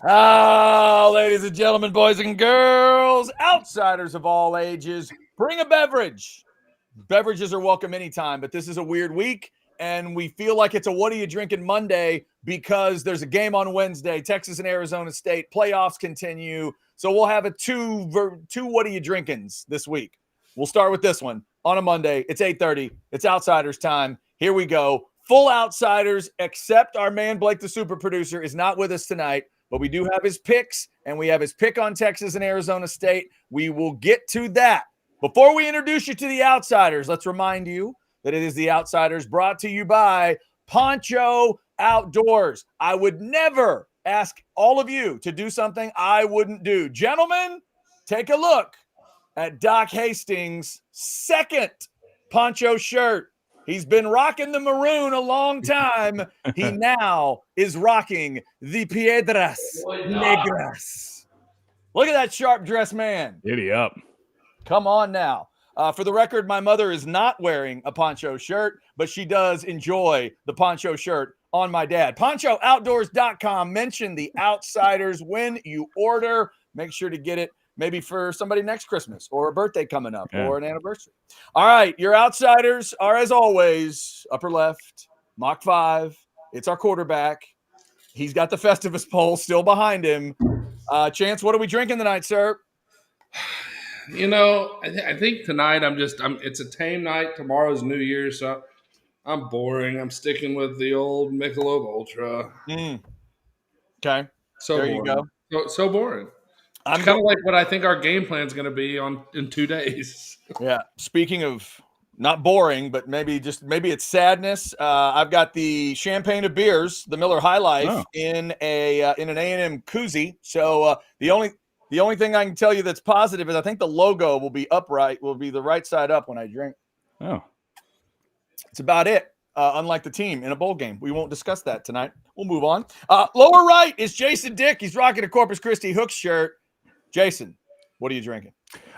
Ladies and gentlemen, boys and girls, outsiders of all ages, bring a beverage. Beverages are welcome anytime, but this is a weird week, and we feel like it's a what are you drinking Monday because there's a game on Wednesday, Texas and Arizona State. Playoffs continue, so we'll have a two what are you drinkings this week. We'll start with this one on a Monday. It's 8:30. It's outsiders time. Here we go. Full outsiders, except our man Blake, the super producer, is not with us tonight. But we do have his picks, and we have his pick on Texas and Arizona State. We will get to that. Before we introduce you to the outsiders, let's remind you that it is the outsiders brought to you by Poncho Outdoors. I would never ask all of you to do something I wouldn't do. Gentlemen, take a look at Doc Hastings' second poncho shirt. He's been rocking the maroon a long time. He now is rocking the Piedras Negras. Look at that sharp-dressed man. Giddy up. Come on now. For the record, my mother is not wearing a poncho shirt, but she does enjoy the poncho shirt on my dad. PonchoOutdoors.com. Mention the outsiders when you order. Make sure to get it. Maybe for somebody next Christmas or a birthday coming up or an anniversary. All right, your outsiders are, as always, upper left, Mach 5. It's our quarterback. He's got the Festivus pole still behind him. Chance, what are we drinking tonight, sir? You know, I think tonight it's a tame night. Tomorrow's New Year's, so I'm boring. I'm sticking with the old Michelob Ultra. Okay. So there boring. You go. So boring. I'm kind of like what I think our game plan is going to be in 2 days. Yeah. Speaking of not boring, but maybe it's sadness. I've got the champagne of beers, the Miller High Life, in an A&M koozie. So the only thing I can tell you that's positive is I think the logo will be the right side up when I drink. Oh, it's about it. Unlike the team in a bowl game. We won't discuss that tonight. We'll move on. Lower right is Jason Dick. He's rocking a Corpus Christi Hooks shirt. Jason, what are you drinking?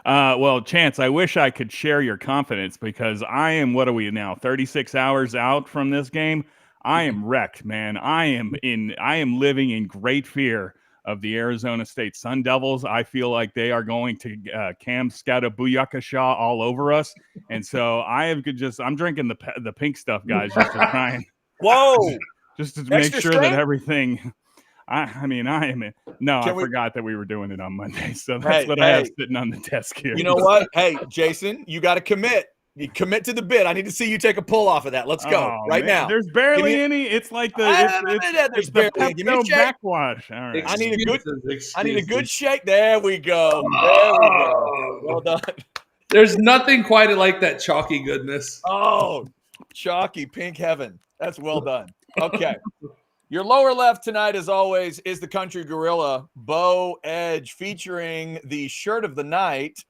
Well, Chance, I wish I could share your confidence because I am, what are we now, 36 hours out from this game? I am wrecked, man. I am living in great fear of the Arizona State Sun Devils. I feel like they are going to Cam Scattabooyakasha all over us. And so I'm drinking the pink stuff, guys, just to try and just to make sure that everything I forgot that we were doing it on Monday. So that's what I have sitting on the desk here. You know what? Hey, Jason, you got to commit. You commit to the bid. I need to see you take a pull off of that. Let's go now. There's barely any. It's like it's barely the Pepto backwash. All right. I need a good shake. There we go. Well done. There's nothing quite like that chalky goodness. Oh, chalky pink heaven. That's well done. Okay. Your lower left tonight, as always, is the Country Gorilla Bo Edge featuring the shirt of the night.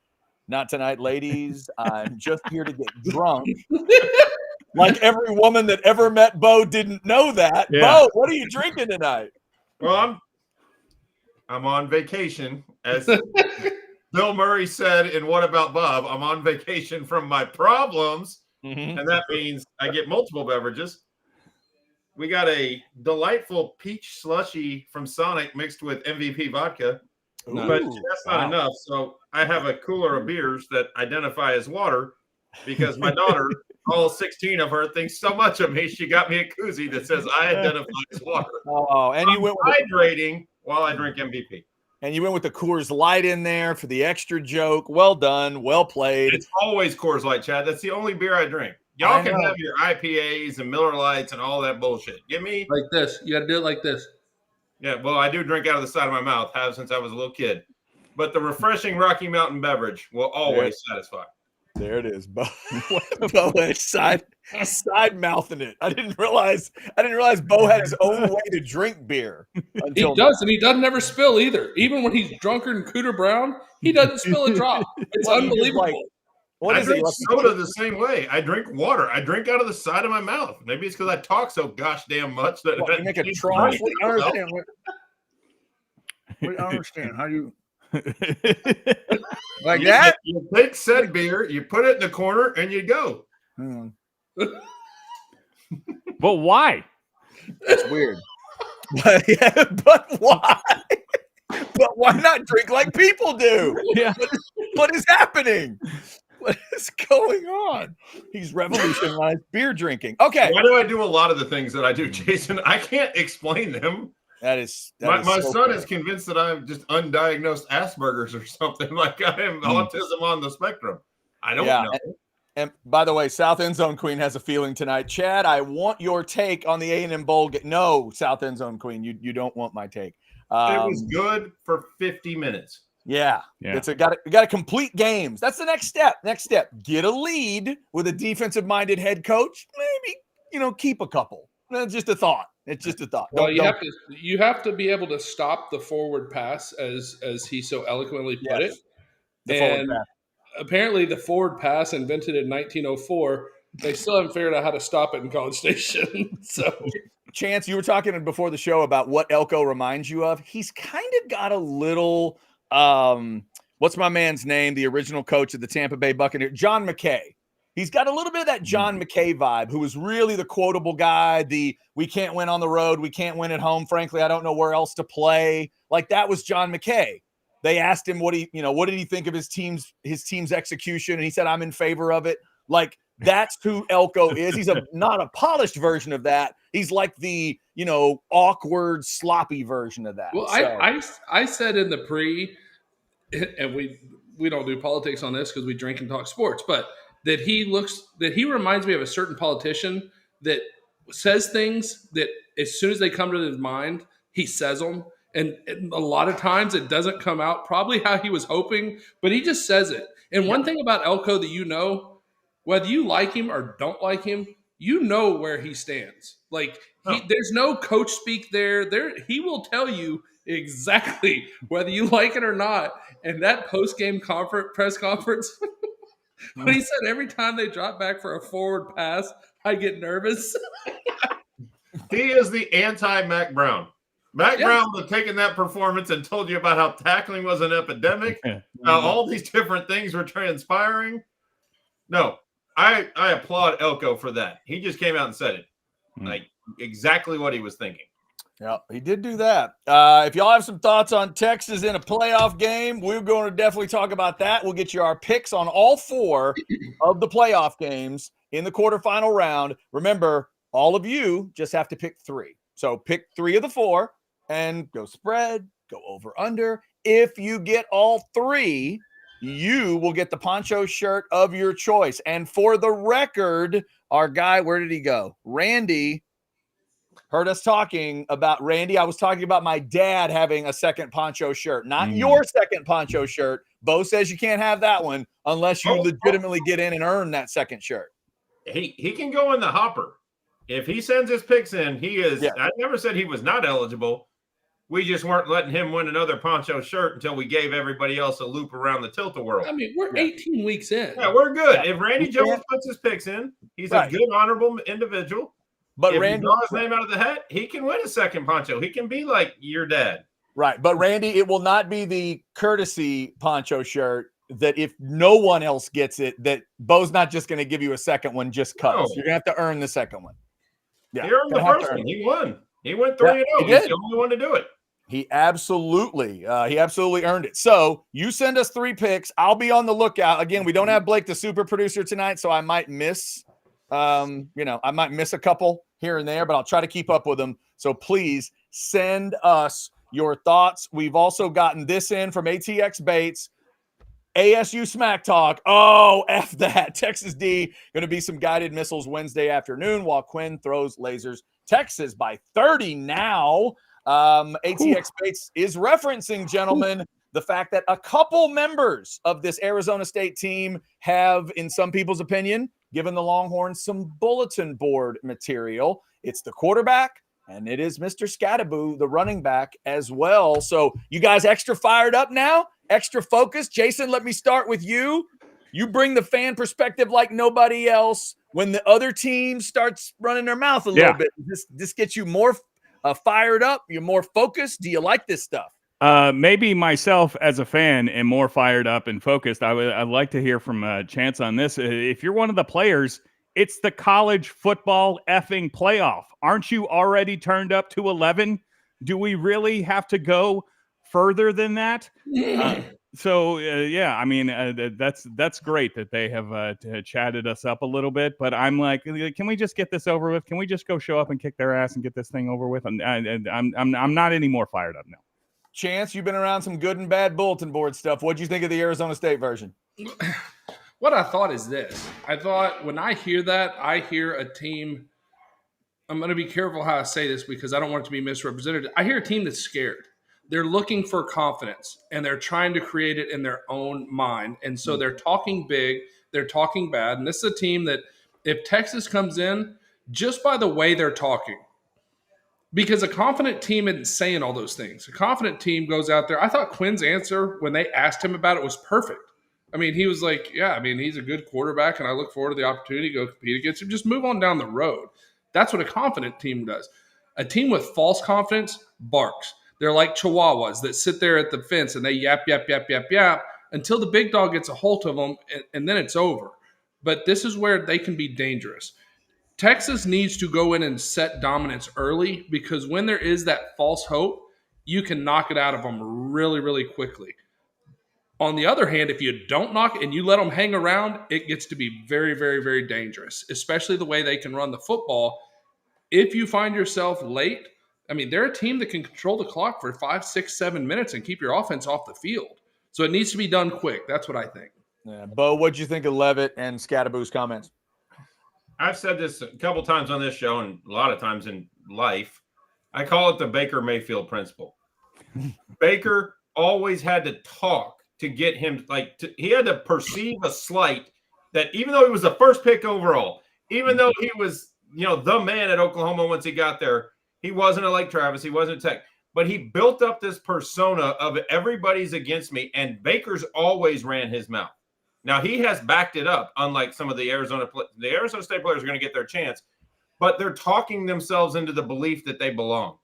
Not tonight, ladies. I'm just here to get drunk. Like every woman that ever met Bo didn't know that. Yeah. Bo, what are you drinking tonight? Well, I'm on vacation. As Bill Murray said in What About Bob, I'm on vacation from my problems. Mm-hmm. And that means I get multiple beverages. We got a delightful peach slushy from Sonic mixed with MVP vodka. Ooh, but that's not enough. So I have a cooler of beers that identify as water because my daughter, all 16 of her, thinks so much of me. She got me a koozie that says I identify as water. Oh, and you went hydrating while I drink MVP. And you went with the Coors Light in there for the extra joke. Well done. Well played. It's always Coors Light, Chad. That's the only beer I drink. Y'all can have your IPAs and Miller Lights and all that bullshit. Give me like this. You got to do it like this. Yeah, well, I do drink out of the side of my mouth. Have since I was a little kid. But the refreshing Rocky Mountain beverage will always satisfy. There it is. Bo side mouthing it. I didn't realize Bo had his own way to drink beer. He does, and he doesn't ever spill either. Even when he's drunker than Cooter Brown, he doesn't spill a drop. It's unbelievable. I drink soda the same way. I drink water. I drink out of the side of my mouth. Maybe it's because I talk so gosh damn much that you make a trough. I don't understand. How do you like that? You take said beer, you put it in the corner, and you go. But why? That's weird. But why? Why not drink like people do? Yeah. What is happening? What is going on? He's revolutionized beer drinking. Okay. Why do I do a lot of the things that I do, Jason? I can't explain them. That My so son cool. is convinced that I'm just undiagnosed Asperger's or something, like I am autism on the spectrum. I don't know. And by the way, South End Zone Queen has a feeling tonight. Chad, I want your take on the A&M Bowl. No, South End Zone Queen, you don't want my take. It was good for 50 minutes. Yeah. It's got to complete games. That's the next step. Get a lead with a defensive-minded head coach. Maybe, keep a couple. It's just a thought. Well, you have to be able to stop the forward pass, as he so eloquently put it. The forward pass. Apparently the forward pass invented in 1904. They still haven't figured out how to stop it in College Station. So, Chance, you were talking before the show about what Elko reminds you of. He's kind of got a little, what's my man's name? The original coach of the Tampa Bay Buccaneers, John McKay. He's got a little bit of that John McKay vibe, who was really the quotable guy. We can't win on the road. We can't win at home. Frankly, I don't know where else to play. Like, that was John McKay. They asked him what did he think of his team's execution, and he said, "I'm in favor of it." Like, that's who Elko is. He's not a polished version of that. He's like the awkward, sloppy version of that. Well, so. I said in the pre, and we don't do politics on this because we drink and talk sports, but that he reminds me of a certain politician that says things that as soon as they come to his mind, he says them. And a lot of times it doesn't come out probably how he was hoping, but he just says it. And one thing about Elko that whether you like him or don't like him, where he stands. Like, there's no coach speak there. He will tell you exactly whether you like it or not. And that post-game press conference, when he said every time they drop back for a forward pass, I get nervous. He is the anti-Mac Brown. Mac Brown would have taken that performance and told you about how tackling was an epidemic, how all these different things were transpiring. No, I applaud Elko for that. He just came out and said it, like exactly what he was thinking. Yeah, he did do that. If y'all have some thoughts on Texas in a playoff game, we're going to definitely talk about that. We'll get you our picks on all 4 of the playoff games in the quarterfinal round. Remember, all of you just have to pick 3. So pick 3 of the 4. And go spread, go over under. If you get all 3, you will get the poncho shirt of your choice. And for the record, our guy, where did he go? Randy heard us talking about Randy. I was talking about my dad having a second poncho shirt, not your second poncho shirt. Bo says you can't have that one unless you legitimately get in and earn that second shirt. He can go in the hopper. If he sends his picks in, he is. Yeah. I never said he was not eligible. We just weren't letting him win another poncho shirt until we gave everybody else a loop around the tilt-a-whirl. I mean, we're 18 weeks in. Yeah, we're good. If Randy Jones puts his picks in, he's a good, honorable individual. But if Randy he draws his name out of the hat, he can win a second poncho. He can be like your dad. Right. But Randy, it will not be the courtesy poncho shirt that if no one else gets it, that Bo's not just going to give you a second one just because. No. You're going to have to earn the second one. Yeah, he earned the first one. He won. He went 3-0. He's the only one to do it. He absolutely earned it. So you send us 3 picks. I'll be on the lookout. Again, we don't have Blake, the super producer, tonight, so I might miss, I might miss a couple here and there, but I'll try to keep up with them. So please send us your thoughts. We've also gotten this in from ATX Bates. ASU Smack Talk. Oh, F that. Texas D. Going to be some guided missiles Wednesday afternoon while Quinn throws lasers. Texas by 30 now. ATX Bates is referencing, gentlemen, the fact that a couple members of this Arizona State team have, in some people's opinion, given the Longhorns some bulletin board material. It's the quarterback, and it is Mr. Scattaboo, the running back, as well. So you guys extra fired up now? Extra focused? Jason, let me start with you. You bring the fan perspective like nobody else. When the other team starts running their mouth a little bit, this gets you more fired up? You're more focused? Do you like this stuff? Maybe myself as a fan am more fired up and focused. I'd like to hear from Chance on this. If you're one of the players, it's the college football effing playoff. Aren't you already turned up to 11? Do we really have to go further than that. Yeah, I mean, that's great that they have chatted us up a little bit. But I'm like, can we just get this over with? Can we just go show up and kick their ass and get this thing over with? And I'm not any more fired up now. Chance, you've been around some good and bad bulletin board stuff. What'd you think of the Arizona State version? What I thought is this. I thought when I hear that, I hear a team. I'm going to be careful how I say this because I don't want it to be misrepresented. I hear a team that's scared. They're looking for confidence, and they're trying to create it in their own mind. And so they're talking big, they're talking bad. And this is a team that if Texas comes in, just by the way they're talking, because a confident team isn't saying all those things. A confident team goes out there. I thought Quinn's answer when they asked him about it was perfect. I mean, he was like, yeah, I mean, he's a good quarterback, and I look forward to the opportunity to go compete against him. Just move on down the road. That's what a confident team does. A team with false confidence barks. They're like chihuahuas that sit there at the fence and they yap, yap, yap, yap, yap until the big dog gets a hold of them, and then it's over. But this is where they can be dangerous. Texas needs to go in and set dominance early because when there is that false hope, you can knock it out of them really, really quickly. On the other hand, if you don't knock it and you let them hang around, it gets to be very, very, very dangerous, especially the way they can run the football. If you find yourself late, I mean, they're a team that can control the clock for 5, 6, 7 minutes and keep your offense off the field. So it needs to be done quick. That's what I think. Yeah. Bo, what'd you think of Levitt and Scattaboo's comments? I've said this a couple times on this show and a lot of times in life. I call it the Baker Mayfield principle. Baker always had to talk to get him, he had to perceive a slight that even though he was the first pick overall, even though he was, the man at Oklahoma once he got there, he wasn't a Lake Travis, he wasn't a Tech, but he built up this persona of everybody's against me, and Baker's always ran his mouth. Now, he has backed it up, unlike some of the Arizona State players are going to get their chance, but they're talking themselves into the belief that they belong.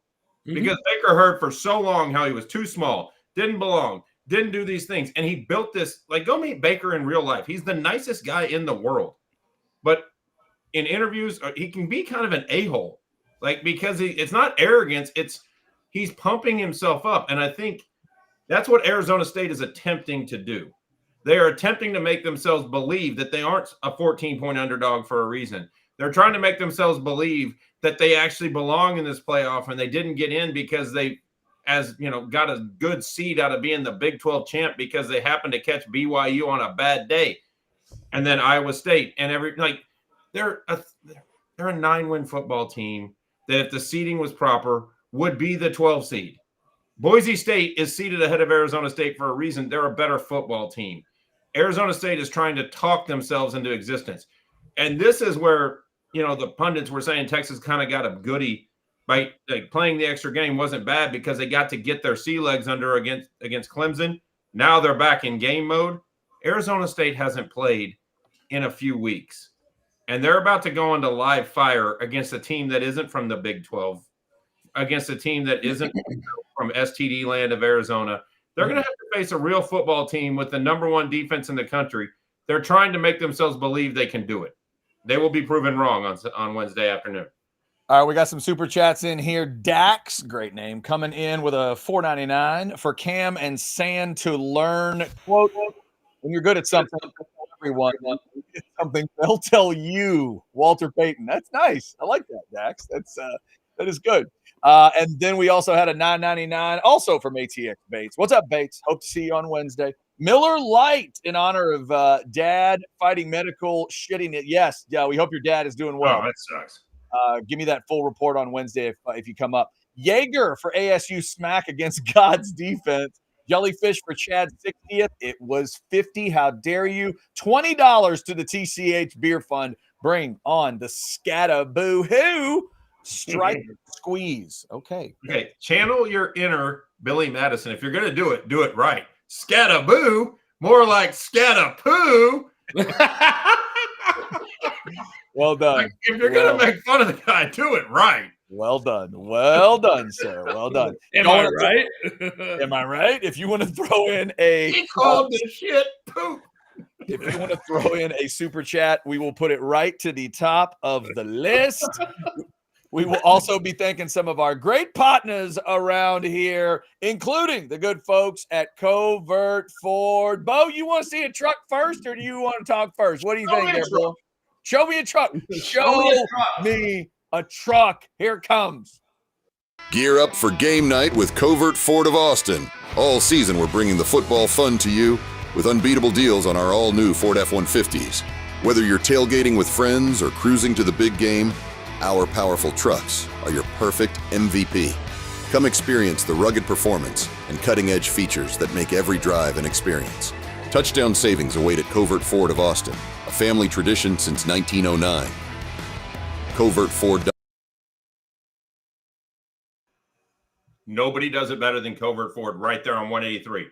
Mm-hmm. Because Baker heard for so long how he was too small, didn't belong, didn't do these things, and he built this. Go meet Baker in real life. He's the nicest guy in the world. But in interviews, he can be kind of an a-hole, because it's not arrogance, he's pumping himself up. And I think that's what Arizona State is attempting to do. They are attempting to make themselves believe that they aren't a 14-point underdog for a reason. They're trying to make themselves believe that they actually belong in this playoff, and they didn't get in because they, got a good seed out of being the Big 12 champ because they happened to catch BYU on a bad day, and then Iowa State and they're a 9-win football team that, if the seeding was proper, would be the 12 seed. Boise State is seated ahead of Arizona State for a reason. They're a better football team. Arizona State is trying to talk themselves into existence. And this is where, the pundits were saying Texas kind of got a goodie by playing the extra game wasn't bad because they got to get their sea legs under against Clemson. Now they're back in game mode. Arizona State hasn't played in a few weeks. And they're about to go into live fire against a team that isn't from the Big 12, against a team that isn't from STD land of Arizona. They're going to have to face a real football team with the number one defense in the country. They're trying to make themselves believe they can do it. They will be proven wrong on Wednesday afternoon. All right, we got some super chats in here. Dax, great name, coming in with a $4.99 for Cam and Sand to learn. Quote, when you're good at something, everyone it's something they'll tell you. Walter Payton. That's nice. I like that, Dax. That is good. And then we also had a $9.99 also from ATX Bates. What's up, Bates? Hope to see you on Wednesday. Miller Light in honor of dad fighting medical shitting it. Yes, yeah, we hope your dad is doing well. Oh, that sucks. Give me that full report on Wednesday if you come up. Jaeger for ASU smack against God's defense. Jellyfish for Chad's 60th. It was $50. How dare you? $20 to the TCH Beer Fund. Bring on the Scattaboo-hoo. Strike squeeze. Okay. Channel your inner Billy Madison. If you're going to do it right. Scattaboo, more like Scattapoo. Well done. If you're going to make fun of the guy, do it right. Well done. Well done, sir. Well done. Am I right? Am I right? If you want to throw in he called the shit poop. If you want to throw in a super chat, we will put it right to the top of the list. We will also be thanking some of our great partners around here, including the good folks at Covert Ford. Bo, you want to see a truck first, or do you want to talk first? What do you think there, Bo? Show me a truck. Show me a truck. Here it comes. Gear up for game night with Covert Ford of Austin. All season, we're bringing the football fun to you with unbeatable deals on our all-new Ford F-150s. Whether you're tailgating with friends or cruising to the big game, our powerful trucks are your perfect MVP. Come experience the rugged performance and cutting-edge features that make every drive an experience. Touchdown savings await at Covert Ford of Austin, a family tradition since 1909. Covert Ford. Nobody does it better than Covert Ford right there on 183.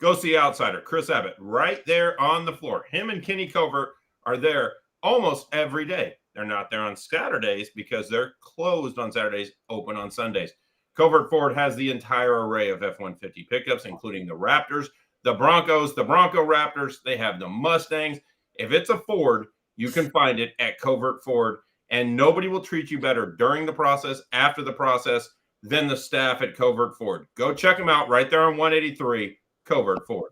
Go see Outsider, Chris Abbott, right there on the floor. Him and Kenny Covert are there almost every day. They're not there on Saturdays because they're closed on Saturdays, open on Sundays. Covert Ford has the entire array of F-150 pickups, including the Raptors, the Broncos, the Bronco Raptors. They have the Mustangs. If it's a Ford, you can find it at Covert Ford, and nobody will treat you better during the process, after the process, than the staff at Covert Ford. Go check them out right there on 183, Covert Ford.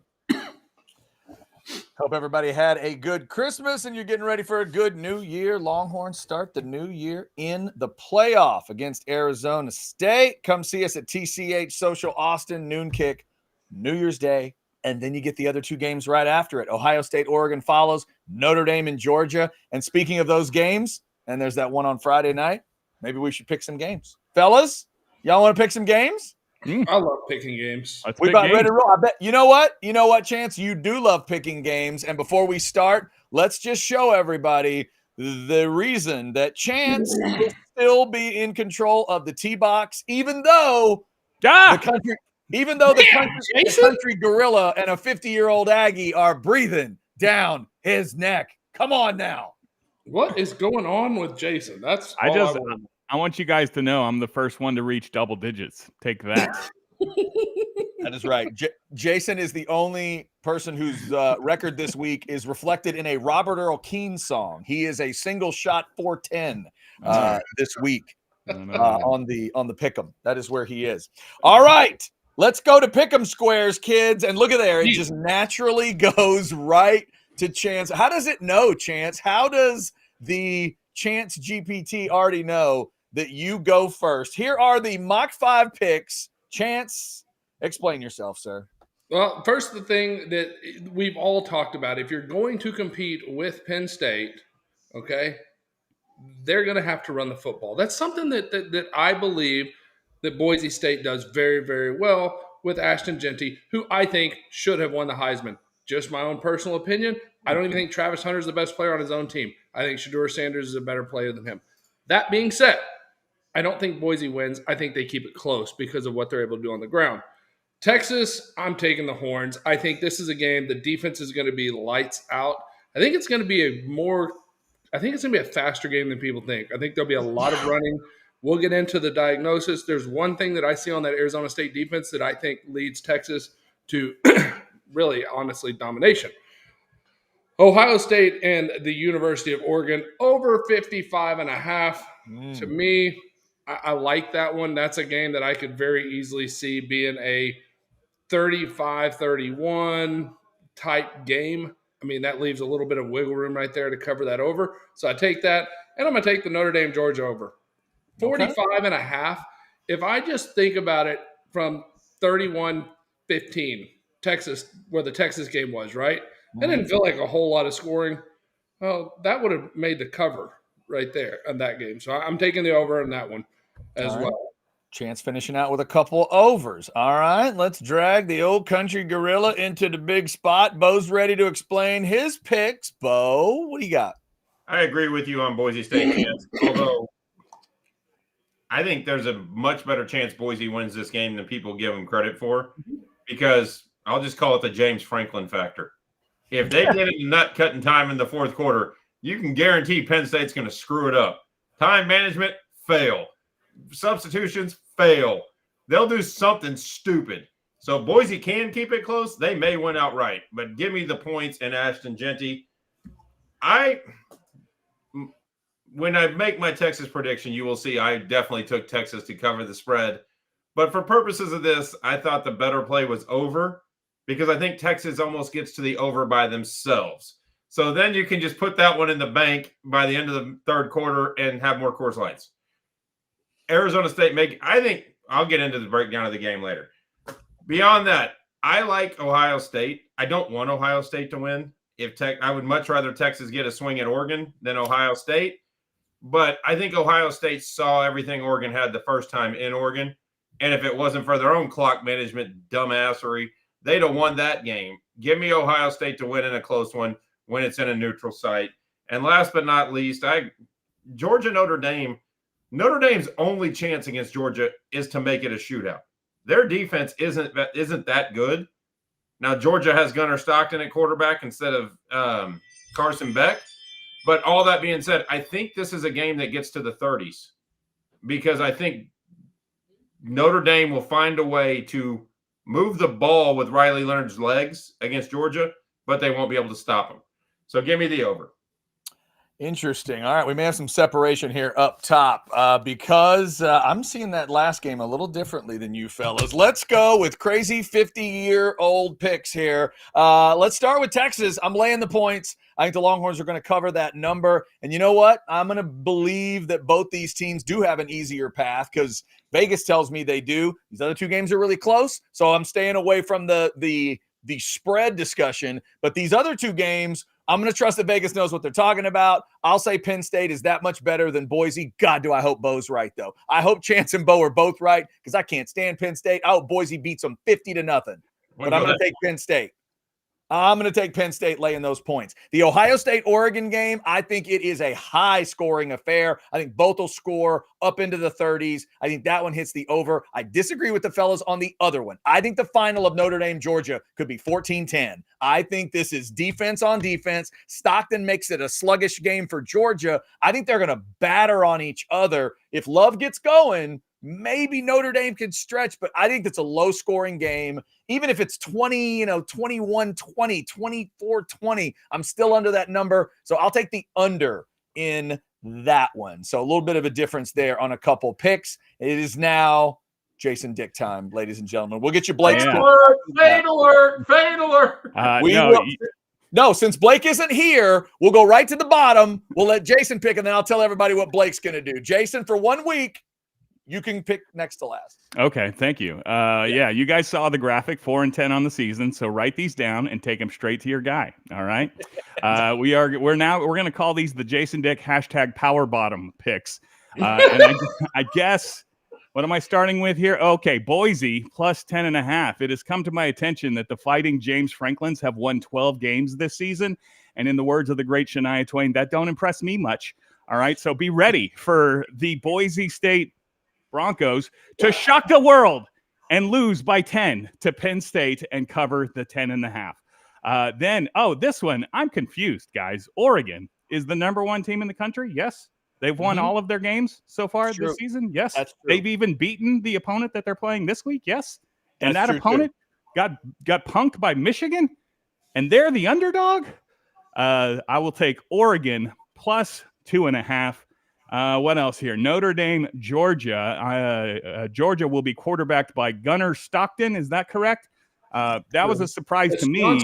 Hope everybody had a good Christmas and you're getting ready for a good new year. Longhorns start the new year in the playoff against Arizona State. Come see us at TCH Social Austin, noon kick, New Year's Day. And then you get the other two games right after it. Ohio State, Oregon follows, Notre Dame and Georgia. And speaking of those games, and there's that one on Friday night, maybe we should pick some games. Fellas, y'all want to pick some games? I love picking games. We about ready to roll. I bet you know what, Chance? You do love picking games. And before we start, let's just show everybody the reason that Chance will still be in control of the tee box, even though the country gorilla and a 50-year-old Aggie are breathing down his neck. Come on now. What is going on with Jason? I want you guys to know I'm the first one to reach double digits. Take that. That is right. Jason is the only person whose record this week is reflected in a Robert Earl Keen song. He is a single shot 410 this week on the Pick'em. That is where he is. All right. Let's go to Pick'em Squares, kids. And look at there. It just naturally goes right to Chance. How does it know, Chance? How does the Chance GPT already know that you go first? Here are the Mach 5 picks. Chance, explain yourself, sir. Well, first, the thing that we've all talked about, if you're going to compete with Penn State, okay, they're going to have to run the football. That's something that I believe that Boise State does very, very well with Ashton Genty, who I think should have won the Heisman. Just my own personal opinion. I don't even think Travis Hunter is the best player on his own team. I think Shedeur Sanders is a better player than him. That being said, I don't think Boise wins. I think they keep it close because of what they're able to do on the ground. Texas, I'm taking the Horns. I think this is a game. The defense is going to be lights out. I think it's going to be a faster game than people think. I think there'll be a lot of running. We'll get into the diagnosis. There's one thing that I see on that Arizona State defense that I think leads Texas to really, honestly, domination. Ohio State and the University of Oregon over 55.5. To me, I like that one. That's a game that I could very easily see being a 35-31 type game. I mean, that leaves a little bit of wiggle room right there to cover that over. So I take that, and I'm going to take the Notre Dame Georgia over. 45.5. If I just think about it from 31-15, Texas, where the Texas game was, right? I didn't feel like a whole lot of scoring. Well, that would have made the cover right there on that game. So I'm taking the over on that one as well. Chance finishing out with a couple overs. All right, let's drag the old country gorilla into the big spot. Bo's ready to explain his picks. Bo, what do you got? I agree with you on Boise State, Chance. Although I think there's a much better chance Boise wins this game than people give them credit for, because I'll just call it the James Franklin factor. If they get into nut cutting time in the fourth quarter, you can guarantee Penn State's going to screw it up. Time management, fail. Substitutions, fail. They'll do something stupid. So Boise can keep it close. They may win outright, but give me the points and Ashton Genty. when I make my Texas prediction, you will see I definitely took Texas to cover the spread. But for purposes of this, I thought the better play was over because I think Texas almost gets to the over by themselves. So then you can just put that one in the bank by the end of the third quarter and have more Coors Lights. Arizona State I think I'll get into the breakdown of the game later. Beyond that, I like Ohio State. I don't want Ohio State to win. I would much rather Texas get a swing at Oregon than Ohio State. But I think Ohio State saw everything Oregon had the first time in Oregon. And if it wasn't for their own clock management dumbassery, they'd have won that game. Give me Ohio State to win in a close one when it's in a neutral site. And last but not least, Georgia-Notre Dame. Notre Dame's only chance against Georgia is to make it a shootout. Their defense isn't that good. Now, Georgia has Gunnar Stockton at quarterback instead of Carson Beck. But all that being said, I think this is a game that gets to the 30s because I think Notre Dame will find a way to move the ball with Riley Leonard's legs against Georgia, but they won't be able to stop him. So give me the over. Interesting. All right, we may have some separation here up top because I'm seeing that last game a little differently than you fellas. Let's go with crazy 50-year-old picks here. Let's start with Texas. I'm laying the points. I think the Longhorns are going to cover that number. And you know what? I'm going to believe that both these teams do have an easier path because Vegas tells me they do. These other two games are really close, so I'm staying away from the spread discussion. But these other two games, I'm going to trust that Vegas knows what they're talking about. I'll say Penn State is that much better than Boise. God, do I hope Bo's right, though. I hope Chance and Bo are both right because I can't stand Penn State. I hope Boise beats them 50-0. But I'm going to take Penn State. I'm going to take Penn State laying those points. The Ohio State-Oregon game, I think it is a high-scoring affair. I think both will score up into the 30s. I think that one hits the over. I disagree with the fellas on the other one. I think the final of Notre Dame-Georgia could be 14-10. I think this is defense on defense. Stockton makes it a sluggish game for Georgia. I think they're going to batter on each other. If Love gets going, maybe Notre Dame can stretch, but I think that's a low-scoring game. Even if it's 21-20, 24-20, I'm still under that number. So I'll take the under in that one. So a little bit of a difference there on a couple picks. It is now Jason Dick time, ladies and gentlemen. We'll get you Blake's. Fade alert. No, since Blake isn't here, we'll go right to the bottom. We'll let Jason pick, and then I'll tell everybody what Blake's going to do. Jason, for 1 week, you can pick next to last. Okay, thank you. Yeah, you guys saw the graphic, 4-10 on the season. So write these down and take them straight to your guy. All right. We're going to call these the Jason Dick #power bottom picks. And I guess, what am I starting with here? Okay, Boise plus 10.5. It has come to my attention that the Fighting James Franklins have won 12 games this season. And in the words of the great Shania Twain, that don't impress me much. All right. So be ready for the Boise State Broncos to shock the world and lose by 10 to Penn State and cover the 10.5. Then, this one, I'm confused, guys. Oregon is the #1 team in the country. Yes. They've won all of their games so far this season. Yes. They've even beaten the opponent that they're playing this week. Yes. And that opponent got punked by Michigan, and they're the underdog. I will take Oregon plus 2.5. What else here? Notre Dame, Georgia. Georgia will be quarterbacked by Gunnar Stockton. Is that correct? That was a surprise to me.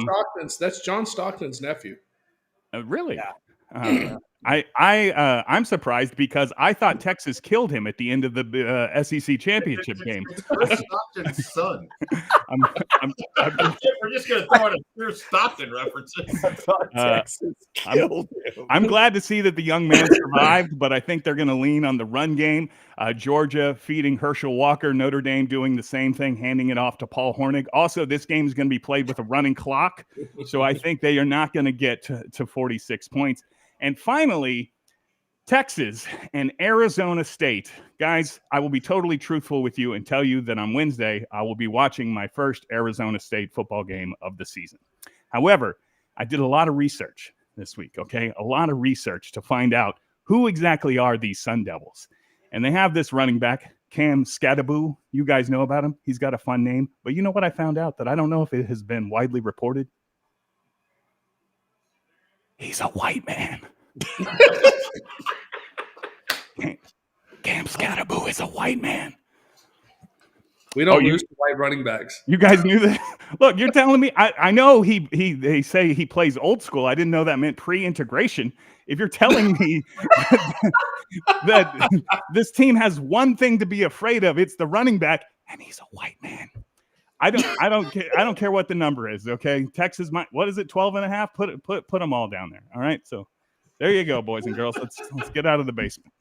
That's John Stockton's nephew. Really? Yeah. I'm surprised because I thought Texas killed him at the end of the SEC championship game. Stockton's son. We're just going to throw in a pure Stockton references. Texas killed him. I'm glad to see that the young man survived, but I think they're going to lean on the run game. Georgia feeding Herschel Walker, Notre Dame doing the same thing, handing it off to Paul Hornig. Also, this game is going to be played with a running clock, so I think they are not going to get to 46 points. And finally, Texas and Arizona State. Guys, I will be totally truthful with you and tell you that on Wednesday, I will be watching my first Arizona State football game of the season. However, I did a lot of research this week, okay? A lot of research to find out who exactly are these Sun Devils. And they have this running back, Cam Scadaboo. You guys know about him. He's got a fun name. But you know what I found out that I don't know if it has been widely reported? He's a white man. Cam Scatterboo is a white man. We don't lose to white running backs. You guys knew that? Look, you're telling me. I know they say he plays old school. I didn't know that meant pre-integration. If you're telling me that this team has one thing to be afraid of, it's the running back, and he's a white man. I don't care what the number is. Okay, Texas, what is it? 12.5. Put them all down there. All right. So there you go, boys and girls. Let's get out of the basement.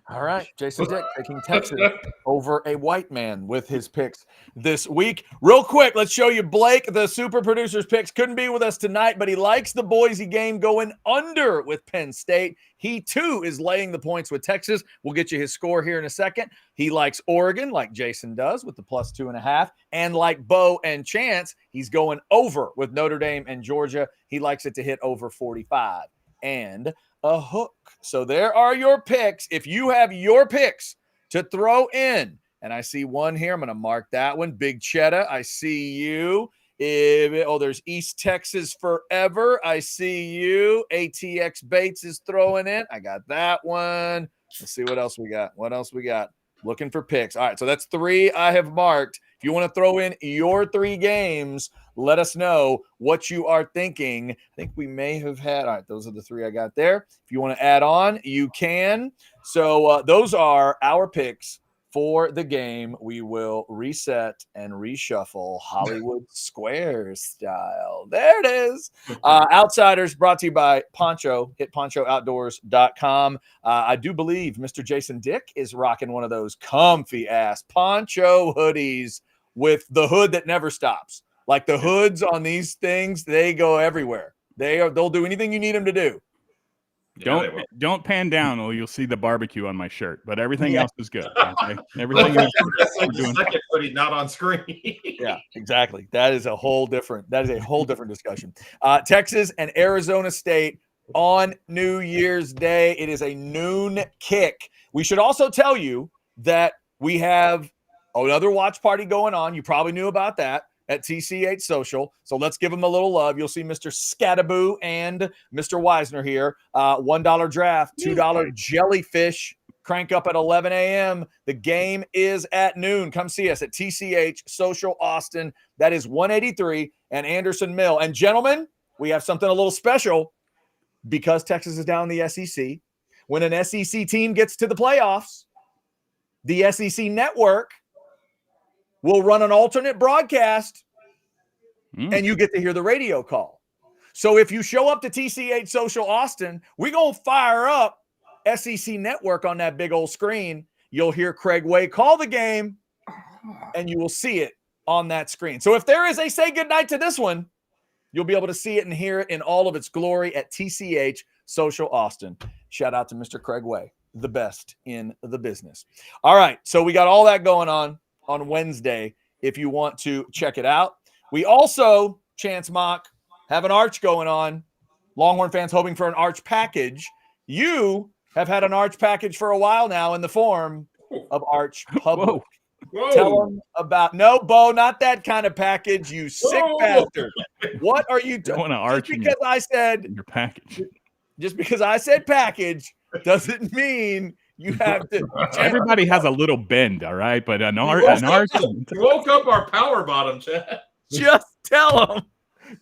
All right, Jason Dick taking Texas over a white man with his picks this week. Real quick, let's show you Blake, the super producer's picks. Couldn't be with us tonight, but he likes the Boise game going under with Penn State. He, too, is laying the points with Texas. We'll get you his score here in a second. He likes Oregon, like Jason does, with the +2.5. And like Bo and Chance, he's going over with Notre Dame and Georgia. He likes it to hit over 45. And a hook. So there are your picks. If you have your picks to throw in, and I see one here, I'm going to mark that one. Big Cheddar, I see you. There's East Texas Forever. I see you. ATX Bates is throwing in. I got that one. Let's see what else we got. Looking for picks. All right, so that's 3 I have marked. If you want to throw in your 3 games, let us know what you are thinking. I think we may have had – all right, those are the 3 I got there. If you want to add on, you can. So those are our picks for the game. We will reset and reshuffle Hollywood Squares style. There it is. Outsiders brought to you by Poncho. Hit ponchooutdoors.com. I do believe Mr. Jason Dick is rocking one of those comfy-ass Poncho hoodies with the hood that never stops. Like the hoods on these things, they go everywhere. They'll do anything you need them to do. Don't pan down or you'll see the barbecue on my shirt, but everything else is good. Okay? Everything else is second footy, not on screen. Yeah, exactly. That is a whole different discussion. Texas and Arizona State on New Year's Day. It is a noon kick. We should also tell you that we have another watch party going on. You probably knew about that. At TCH Social. So let's give them a little love. You'll see Mr. Scatterboo and Mr. Wisner here. $1 draft, $2 jellyfish. Crank up at 11 a.m. The game is at noon. Come see us at TCH Social Austin. That is 183 and Anderson Mill. And gentlemen, we have something a little special because Texas is down in the SEC. When an SEC team gets to the playoffs, the SEC network will run an alternate broadcast, and you get to hear the radio call. So if you show up to TCH Social Austin, we're going to fire up SEC Network on that big old screen. You'll hear Craig Way call the game, and you will see it on that screen. So if there is a say goodnight to this one, you'll be able to see it and hear it in all of its glory at TCH Social Austin. Shout out to Mr. Craig Way, the best in the business. All right, so we got all that going on Wednesday if you want to check it out. We also, Chance Mock, have an arch going on. Longhorn fans hoping for an arch package. You have had an arch package for a while now in the form of Arch Public. Whoa. Tell them about – no, Bo, not that kind of package, you sick bastard. What are you doing? Just because I said – your package. Just because I said package doesn't mean – you have to. Everybody has a little bend, all right? But an arch. You woke up our power bottom, Chad. Just tell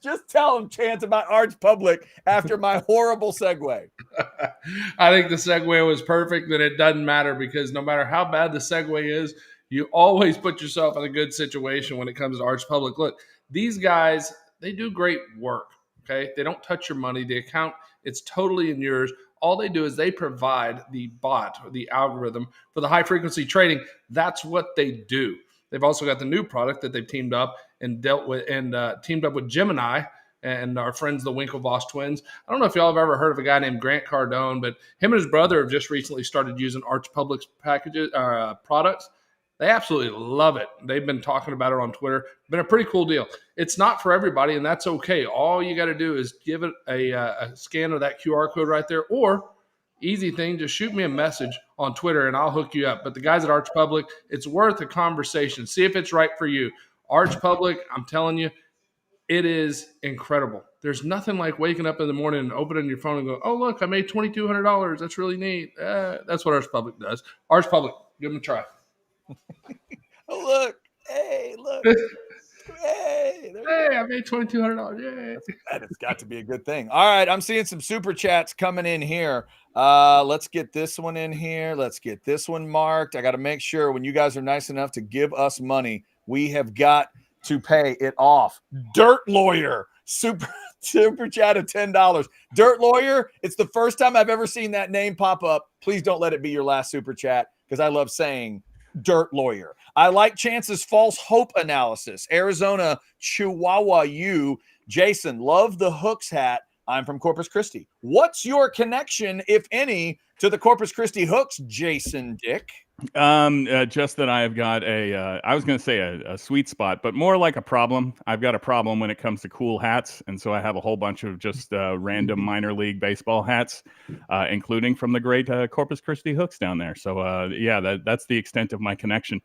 them, Chance, about Arch Public after my horrible segue. I think the segue was perfect, and it doesn't matter because no matter how bad the segue is, you always put yourself in a good situation when it comes to Arch Public. Look, these guys, they do great work, okay? They don't touch your money. The account, it's totally in yours. All they do is they provide the bot or the algorithm for the high-frequency trading. That's what they do. They've also got the new product that they've teamed up and teamed up with Gemini and our friends, the Winklevoss twins. I don't know if y'all have ever heard of a guy named Grant Cardone, but him and his brother have just recently started using Arch Public's products. They absolutely love it. They've been talking about it on Twitter. Been a pretty cool deal. It's not for everybody, and that's okay. All you got to do is give it a scan of that QR code right there, or easy thing, just shoot me a message on Twitter, and I'll hook you up. But the guys at Arch Public, it's worth a conversation. See if it's right for you. Arch Public, I'm telling you, It is incredible. There's nothing like waking up in the morning and opening your phone and go, oh, look, I made $2,200. That's really neat. That's what Ours Public does. Ours Public, give them a try. Oh, look. Hey, look. Hey, I made $2,200. Yay. that has got to be a good thing. All right, I'm seeing some super chats coming in here. Let's get this one in here. Let's get this one marked. I got to make sure when you guys are nice enough to give us money, we have got to pay it off. Dirt Lawyer, super chat of $10. Dirt Lawyer, it's the first time I've ever seen that name pop up. Please don't let it be your last super chat because I love saying Dirt Lawyer. I like Chance's false hope analysis. Arizona Chihuahua U. Jason, love the Hooks hat. I'm from Corpus Christi. What's your connection, if any, to the Corpus Christi Hooks, Jason Dick? Just that I have got I was going to say a sweet spot, but more like a problem. I've got a problem when it comes to cool hats. And so I have a whole bunch of just random minor league baseball hats, including from the great Corpus Christi Hooks down there. So that's the extent of my connection.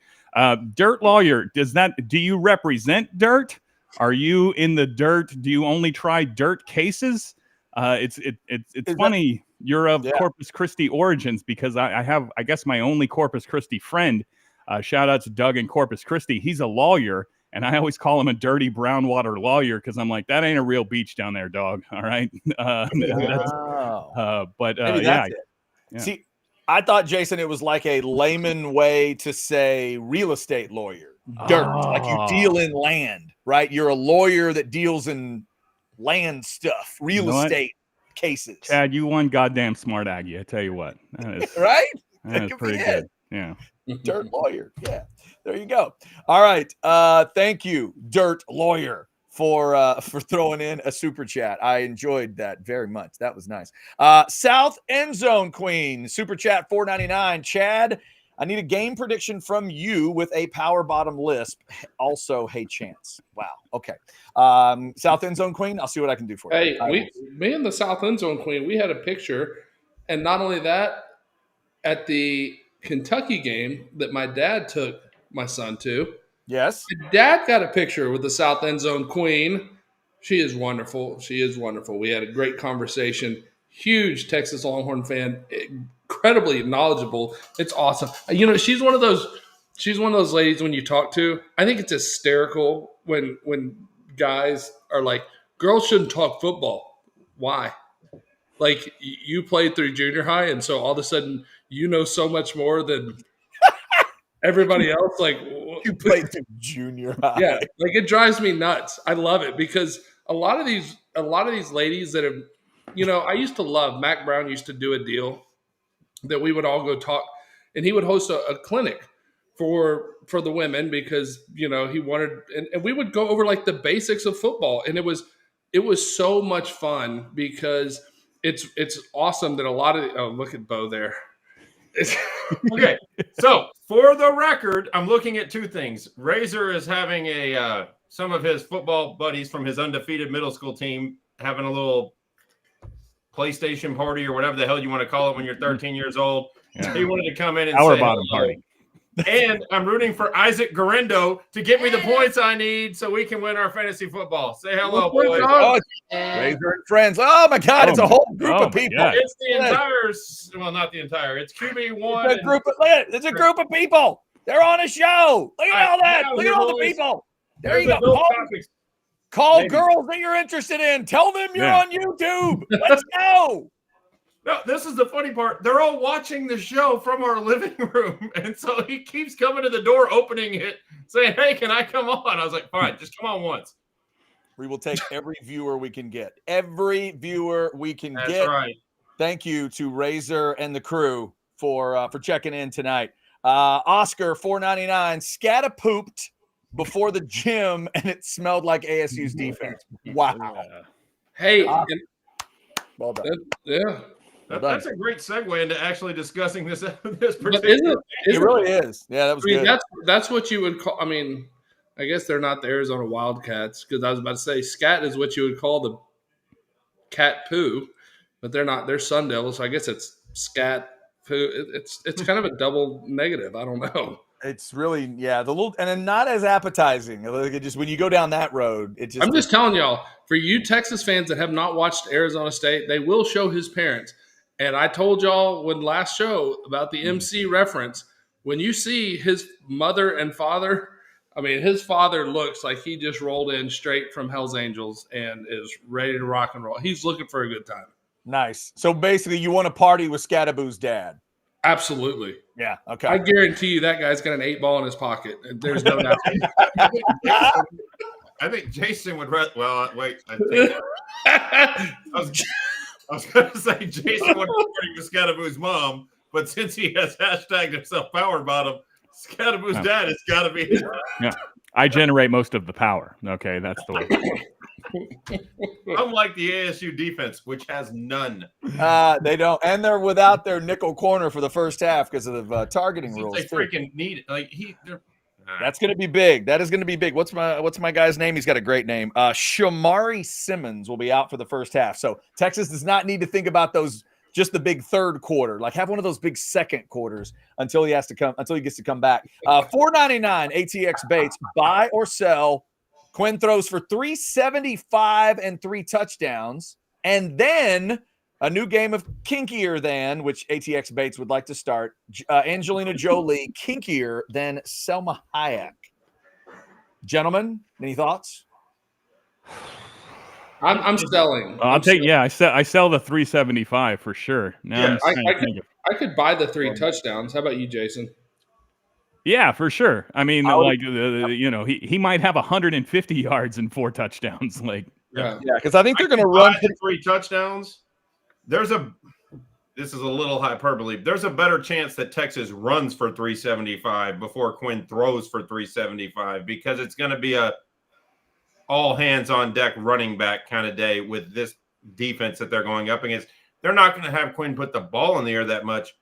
Dirt Lawyer, do you represent dirt? Are you in the dirt? Do you only try dirt cases? It's funny. You're of Corpus Christi origins because I have, I guess, my only Corpus Christi friend. Shout out to Doug in Corpus Christi. He's a lawyer, and I always call him a dirty brown water lawyer because I'm like, that ain't a real beach down there, dog. All right. Yeah. See, I thought, Jason, it was like a layman way to say real estate lawyer. Dirt, like you deal in land, right? You're a lawyer that deals in land stuff, real estate cases. Chad, you one goddamn smart Aggie. I tell you what, that is, right? That is pretty good. Yeah, Dirt Lawyer. Yeah, there you go. All right, thank you, Dirt Lawyer, for throwing in a super chat. I enjoyed that very much. That was nice. South End Zone Queen super chat $4.99. Chad, I need a game prediction from you with a power bottom lisp. Also, hey, Chance. Wow. Okay. South End Zone Queen, I'll see what I can do for you. Hey, me and the South End Zone Queen, we had a picture. And not only that, at the Kentucky game that my dad took my son to, yes, my dad got a picture with the South End Zone Queen. She is wonderful. She is wonderful. We had a great conversation. Huge Texas Longhorn fan. Incredibly knowledgeable. It's awesome. You know, she's one of those ladies when you talk to. I think it's hysterical when guys are like, girls shouldn't talk football. Why? Like, you played through junior high, and so all of a sudden you know so much more than everybody else. Like, you played through junior high. Yeah, like it drives me nuts. I love it because a lot of these ladies that have, you know, I used to love Mac Brown used to do a deal that we would all go talk, and he would host a clinic for the women because, you know, he wanted, and we would go over like the basics of football, and it was so much fun because it's awesome that a lot of look at Bo there. Okay, so for the record, I'm looking at two things. Razor is having some of his football buddies from his undefeated middle school team having a little PlayStation party or whatever the hell you want to call it when you're 13 years old. Yeah. He wanted to come in and Our say bottom hello. Party. And I'm rooting for Isaac Garendo to get me the points I need so we can win our fantasy football. Say hello, boys. Oh, Razor and friends. Oh, my God. It's a whole group of people. God. It's the entire – well, not the entire. It's QB1. It's a group of people. They're on a show. Look at all that. Look at all the people. There you go. Call girls that you're interested in. Tell them you're on YouTube. Let's go. No, this is the funny part. They're all watching the show from our living room. And so he keeps coming to the door, opening it, saying, hey, can I come on? I was like, all right, just come on once. We will take every viewer we can get. Every viewer we can get. That's right. Thank you to Razor and the crew for checking in tonight. Oscar, $4.99. Scata pooped before the gym, and it smelled like ASU's defense. Wow. Hey. Well done. Yeah. That's a great segue into actually discussing this particular. It really is. Yeah, that was good. That's what you would call. I mean, I guess they're not the Arizona Wildcats because I was about to say scat is what you would call the cat poo, but they're not. They're Sun Devils, so I guess it's scat poo. It's kind of a double negative. I don't know. It's really, the little, and then not as appetizing. Like it just when you go down that road, it just. I'm just telling y'all, for you Texas fans that have not watched Arizona State, they will show his parents. And I told y'all when last show about the MC reference. When you see his mother and father, I mean, his father looks like he just rolled in straight from Hell's Angels and is ready to rock and roll. He's looking for a good time. Nice. So basically, you want to party with Scadaboo's dad. Absolutely. Yeah. Okay. I guarantee you that guy's got an 8-ball in his pocket. There's no doubt. I think Jason would rather. Well, wait. I was going to say Jason would party with Scadaboo's mom, but since he has hashtagged himself Power Bottom, Scadaboo's dad has got to be his. Yeah. I generate most of the power. Okay, that's the way. Unlike the ASU defense, which has none. They don't, and they're without their nickel corner for the first half because of the targeting rules. They freaking need it. Like that's going to be big. That is going to be big. What's my guy's name? He's got a great name. Shamari Simmons will be out for the first half. So Texas does not need to think about those. Just the big third quarter, like have one of those big second quarters until he gets to come back. $4.99 ATX Bates, buy or sell. Quinn throws for 375 and 3 touchdowns, and then a new game of kinkier than, which ATX Bates would like to start. Angelina Jolie, kinkier than Selma Hayek. Gentlemen, any thoughts? I'm selling. I'll take. Yeah, I sell the 375 for sure. Now I could buy the 3 touchdowns. How about you, Jason? Yeah, for sure. I mean, he might have 150 yards and 4 touchdowns. Like, yeah, because I think they're going to run 3 touchdowns. This is a little hyperbole. There's a better chance that Texas runs for 375 before Quinn throws for 375 because it's going to be a all hands on deck running back kind of day with this defense that they're going up against. They're not going to have Quinn put the ball in the air that much.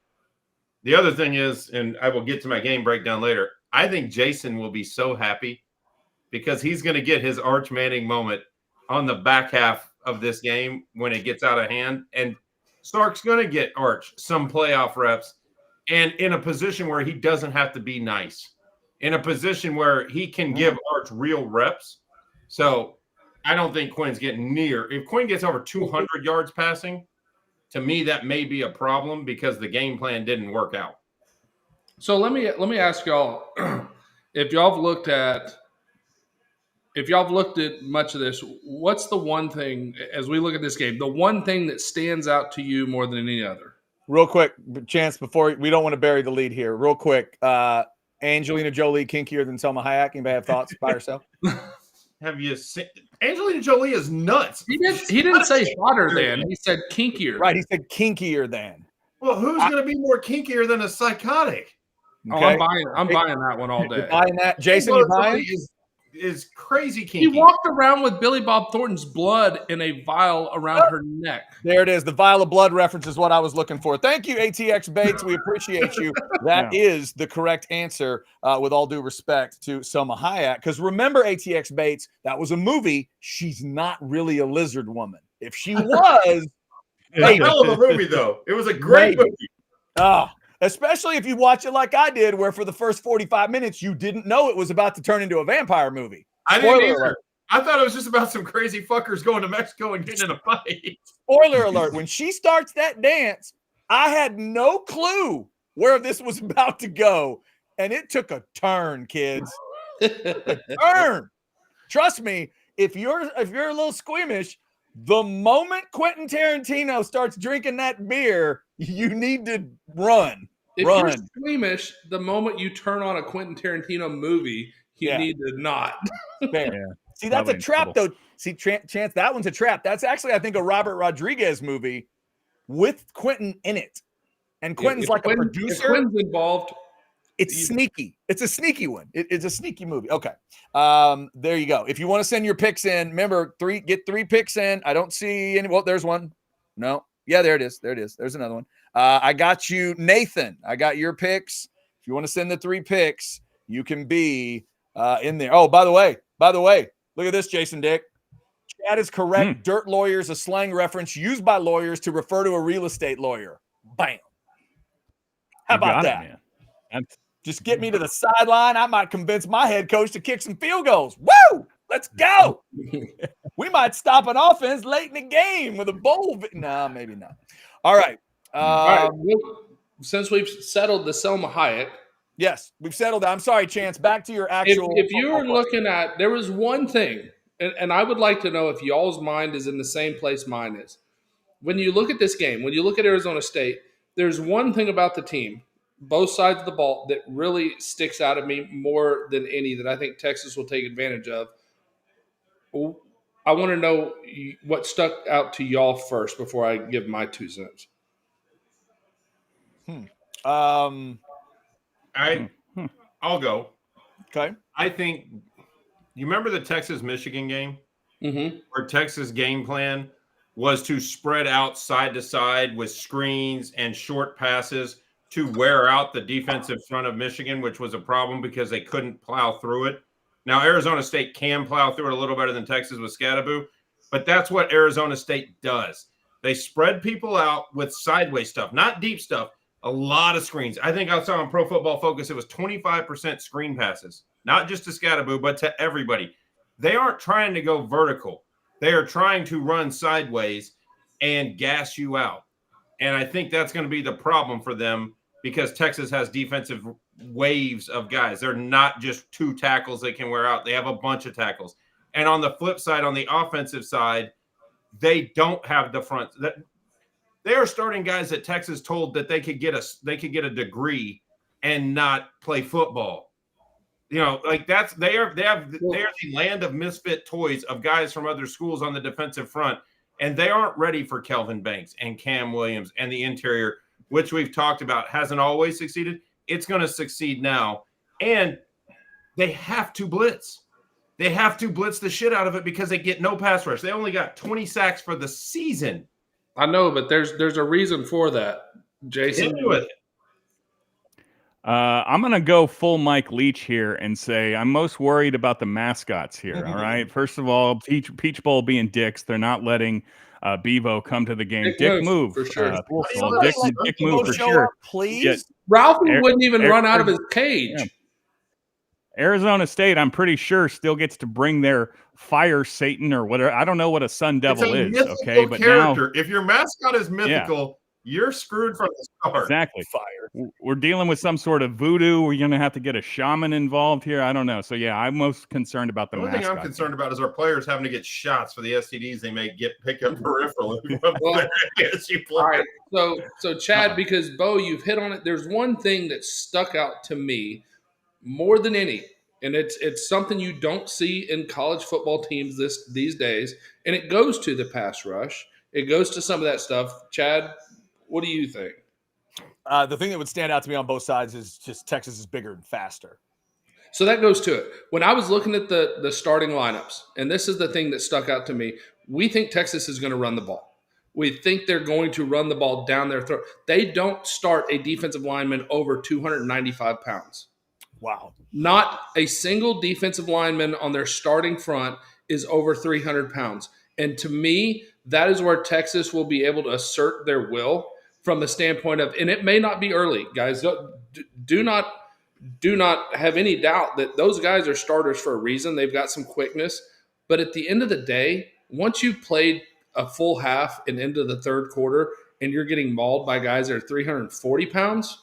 The other thing is, and I will get to my game breakdown later, I think Jason will be so happy because he's going to get his Arch Manning moment on the back half of this game when it gets out of hand. And Sark's going to get Arch some playoff reps and in a position where he doesn't have to be nice, in a position where he can give Arch real reps. So I don't think Quinn's getting near. If Quinn gets over 200 yards passing, to me that may be a problem because the game plan didn't work out. So let me ask y'all if y'all have looked at much of this, what's the one thing as we look at this game, the one thing that stands out to you more than any other? Real quick, Chance, before we don't want to bury the lead here. Real quick, Angelina Jolie kinkier than Selma Hayek. Anybody have thoughts by herself? Have you seen Angelina Jolie is nuts. He didn't say hotter than. He said kinkier. Right. He said kinkier than. Well, who's going to be more kinkier than a psychotic? Okay. Oh, I'm buying that one all day. You're buying that, Jason? You buying? Is crazy kinky. He walked around with Billy Bob Thornton's blood in a vial around her neck. There it is. The vial of blood reference is what I was looking for. Thank you, ATX Bates. We appreciate you. That is the correct answer, with all due respect to Selma Hayek. Because remember, ATX Bates, that was a movie. She's not really a lizard woman. If she was, a hell of a movie, though. It was a great movie. Oh, especially if you watch it like I did, where for the first 45 minutes, you didn't know it was about to turn into a vampire movie. I didn't either. I thought it was just about some crazy fuckers going to Mexico and getting in a fight. Spoiler alert. When she starts that dance, I had no clue where this was about to go. And it took a turn, kids. A turn. Trust me, if you're a little squeamish, the moment Quentin Tarantino starts drinking that beer, you need to run. If you're squeamish, the moment you turn on a Quentin Tarantino movie, you need to not. Fair. Yeah. See, that's a trap, though. See, Chance, that one's a trap. That's actually, I think, a Robert Rodriguez movie with Quentin in it. And Quentin's a producer. If Quentin's involved. It's sneaky. It's a sneaky one. It's a sneaky movie. Okay. There you go. If you want to send your picks in, remember, get 3 picks in. I don't see any. Well, there's one. No. Yeah, there it is. There's another one. I got you, Nathan. I got your picks. If you want to send the 3 picks, you can be in there. Oh, by the way, look at this, Jason Dick. Chad is correct. Dirt lawyer is a slang reference used by lawyers to refer to a real estate lawyer. Bam. How about that? Man. Just get me to the sideline. I might convince my head coach to kick some field goals. Woo! Let's go. We might stop an offense late in the game with a bowl. No, maybe not. All right. All right. Well, since we've settled the Selma Hayek. Yes, we've settled that. I'm sorry, Chance. Back to your actual. If you were looking at, there was one thing, and I would like to know if y'all's mind is in the same place mine is. When you look at this game, when you look at Arizona State, there's one thing about the team, both sides of the ball, that really sticks out at me more than any that I think Texas will take advantage of. I want to know what stuck out to y'all first before I give my 2 cents. I'll go. Okay. I think you remember the Texas-Michigan game where Texas' game plan was to spread out side to side with screens and short passes to wear out the defensive front of Michigan, which was a problem because they couldn't plow through it. Now, Arizona State can plow through it a little better than Texas with Scadaboo, but that's what Arizona State does. They spread people out with sideways stuff, not deep stuff, a lot of screens. I think I saw on Pro Football Focus it was 25% screen passes, not just to Scadaboo, but to everybody. They aren't trying to go vertical. They are trying to run sideways and gas you out. And I think that's going to be the problem for them because Texas has defensive waves of guys. They're not just 2 tackles they can wear out. They have a bunch of tackles. And on the flip side, on the offensive side, they don't have the front. They are starting guys that Texas told that they could get a degree and not play football. You know, like they are the land of misfit toys of guys from other schools on the defensive front, and they aren't ready for Kelvin Banks and Cam Williams and the interior, which we've talked about hasn't always succeeded. It's going to succeed now, and they have to blitz. They have to blitz the shit out of it because they get no pass rush. They only got 20 sacks for the season. I know, but there's a reason for that, Jason. Into it. I'm going to go full Mike Leach here and say I'm most worried about the mascots here. All right. First of all, Peach Bowl being dicks. They're not letting Bevo come to the game. Dick move. For sure. Dick move for sure. Please. Ralphie wouldn't even run out of his cage. Yeah. Arizona State, I'm pretty sure, still gets to bring their fire Satan or whatever. I don't know what a Sun Devil is. Okay. But character. If your mascot is mythical, you're screwed from the start. Exactly. Fire. We're dealing with some sort of voodoo. We're going to have to get a shaman involved here. I don't know. So, yeah, I'm most concerned about the only thing I'm concerned about is our players having to get shots for the STDs they may pick up peripherally. All right. So Chad, because, Bo, you've hit on it. There's one thing that stuck out to me more than any, and it's something you don't see in college football teams these days, and it goes to the pass rush. It goes to some of that stuff. Chad, what do you think? The thing that would stand out to me on both sides is just Texas is bigger and faster. So that goes to it. When I was looking at the starting lineups, and this is the thing that stuck out to me, we think Texas is going to run the ball. We think they're going to run the ball down their throat. They don't start a defensive lineman over 295 pounds. Wow. Not a single defensive lineman on their starting front is over 300 pounds. And to me, that is where Texas will be able to assert their will from the standpoint of, and it may not be early, guys. Do not have any doubt that those guys are starters for a reason. They've got some quickness. But at the end of the day, once you've played a full half and into the third quarter and you're getting mauled by guys that are 340 pounds,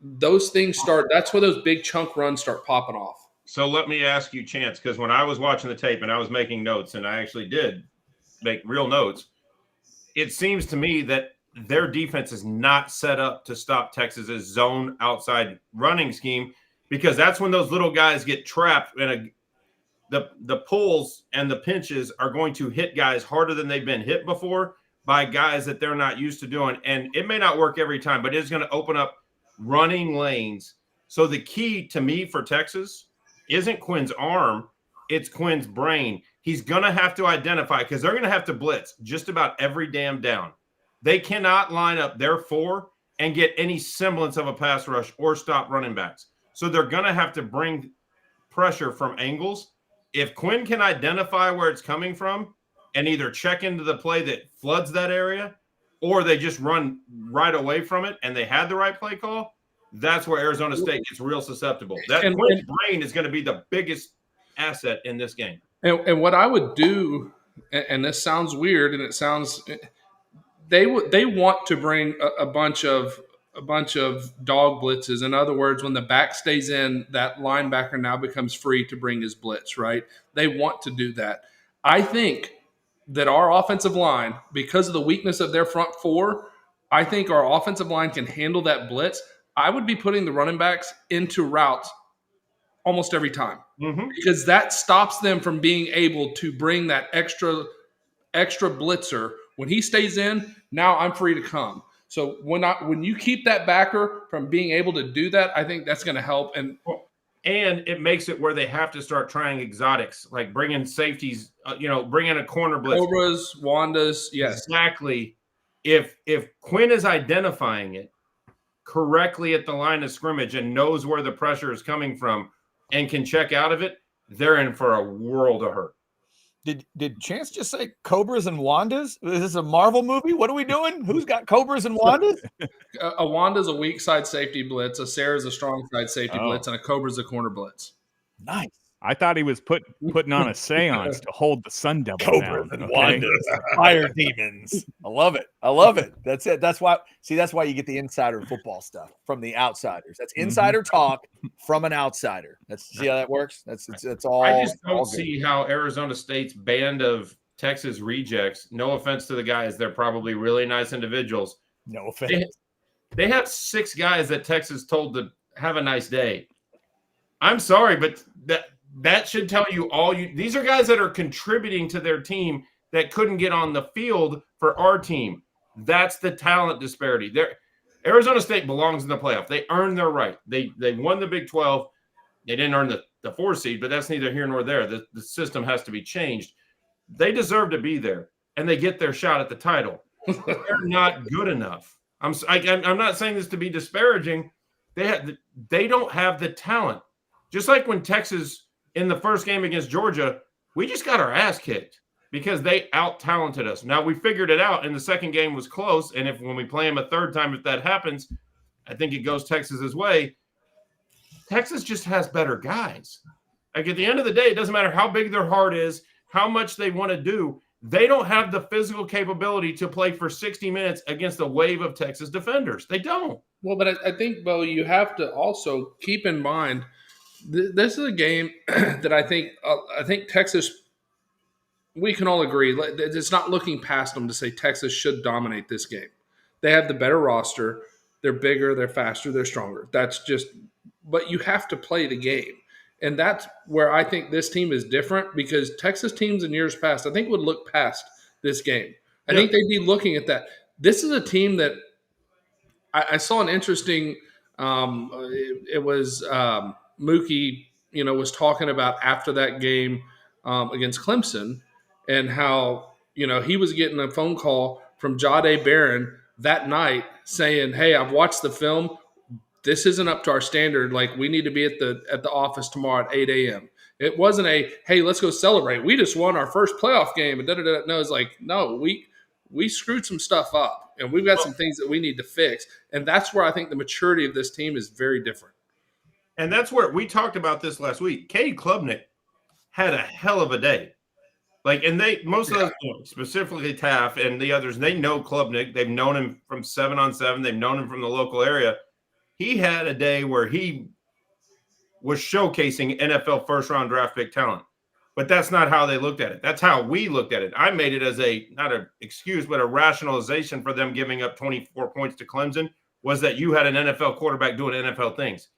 those things start – that's where those big chunk runs start popping off. So let me ask you, Chance, because when I was watching the tape and I was making notes, and I actually did make real notes, it seems to me that their defense is not set up to stop Texas's zone outside running scheme, because that's when those little guys get trapped in the pulls and the pinches are going to hit guys harder than they've been hit before by guys that they're not used to doing. And it may not work every time, but it's going to open up running lanes. So the key to me for Texas isn't Quinn's arm, it's Quinn's brain. He's going to have to identify, because they're going to have to blitz just about every damn down. They cannot line up their 4 and get any semblance of a pass rush or stop running backs. So they're going to have to bring pressure from angles. If Quinn can identify where it's coming from and either check into the play that floods that area, or they just run right away from it and they had the right play call, that's where Arizona State gets real susceptible. That Quinn's brain is going to be the biggest asset in this game. And what I would do, and this sounds weird, and it sounds they want to bring a bunch of dog blitzes. In other words, when the back stays in, that linebacker now becomes free to bring his blitz. Right? They want to do that. I think that our offensive line, because of the weakness of their front four, I think our offensive line can handle that blitz. I would be putting the running backs into routes almost every time because that stops them from being able to bring that extra blitzer. When he stays in, now I'm free to come. So when you keep that backer from being able to do that, I think that's going to help. And it makes it where they have to start trying exotics, like bringing safeties, bringing a corner blitz. Cobras, Wandas, yes. Exactly. If Quinn is identifying it correctly at the line of scrimmage and knows where the pressure is coming from and can check out of it, they're in for a world of hurt. Did Chance just say Cobras and Wandas? Is this a Marvel movie? What are we doing? Who's got Cobras and Wandas? A Wanda's a weak side safety blitz, a Sarah's a strong side safety blitz, and a Cobra's a corner blitz. Nice. I thought he was putting on a seance to hold the Sun Devil Cobras down. and Wandas, fire demons. I love it. That's it. That's why you get the insider football stuff from the outsiders. That's insider talk from an outsider. See how that works? That's all. I just don't see how Arizona State's band of Texas rejects, no offense to the guys, they're probably really nice individuals. No offense. They have 6 guys that Texas told to have a nice day. I'm sorry, but that should tell you these are guys that are contributing to their team that couldn't get on the field for our team. That's the talent disparity. Arizona State belongs in the playoff. They earned their right. They won the Big 12. They didn't earn the 4 seed, but that's neither here nor there. The system has to be changed. They deserve to be there, and they get their shot at the title. They're not good enough. I'm not saying this to be disparaging. They don't have the talent. Just like when Texas in the first game against Georgia, we just got our ass kicked because they out-talented us. Now, we figured it out, and the second game was close, and when we play them a third time, if that happens, I think it goes Texas's way. Texas just has better guys. Like, at the end of the day, it doesn't matter how big their heart is, how much they want to do. They don't have the physical capability to play for 60 minutes against a wave of Texas defenders. They don't. Well, but I think, Bo, you have to also keep in mind this is a game that I think Texas, we can all agree, it's not looking past them to say Texas should dominate this game. They have the better roster. They're bigger, they're faster, they're stronger. But you have to play the game. And that's where I think this team is different because Texas teams in years past, I think, would look past this game. I think they'd be looking at that. This is a team that I saw an interesting it was Mookie, was talking about after that game against Clemson and how, he was getting a phone call from Jahdae Barron that night saying, "Hey, I've watched the film. This isn't up to our standard. Like, we need to be at the office tomorrow at 8 a.m. It wasn't hey, let's go celebrate. We just won our first playoff game. And No, it's like, no, we screwed some stuff up, and we've got some things that we need to fix. And that's where I think the maturity of this team is very different. And that's where we talked about this last week. Cade Klubnik had a hell of a day. Like, and most of us, specifically Taff and the others, they know Klubnik. They've known him from 7-on-7. They've known him from the local area. He had a day where he was showcasing NFL first-round draft pick talent. But that's not how they looked at it. That's how we looked at it. I made it as not an excuse, but a rationalization for them giving up 24 points to Clemson was that you had an NFL quarterback doing NFL things.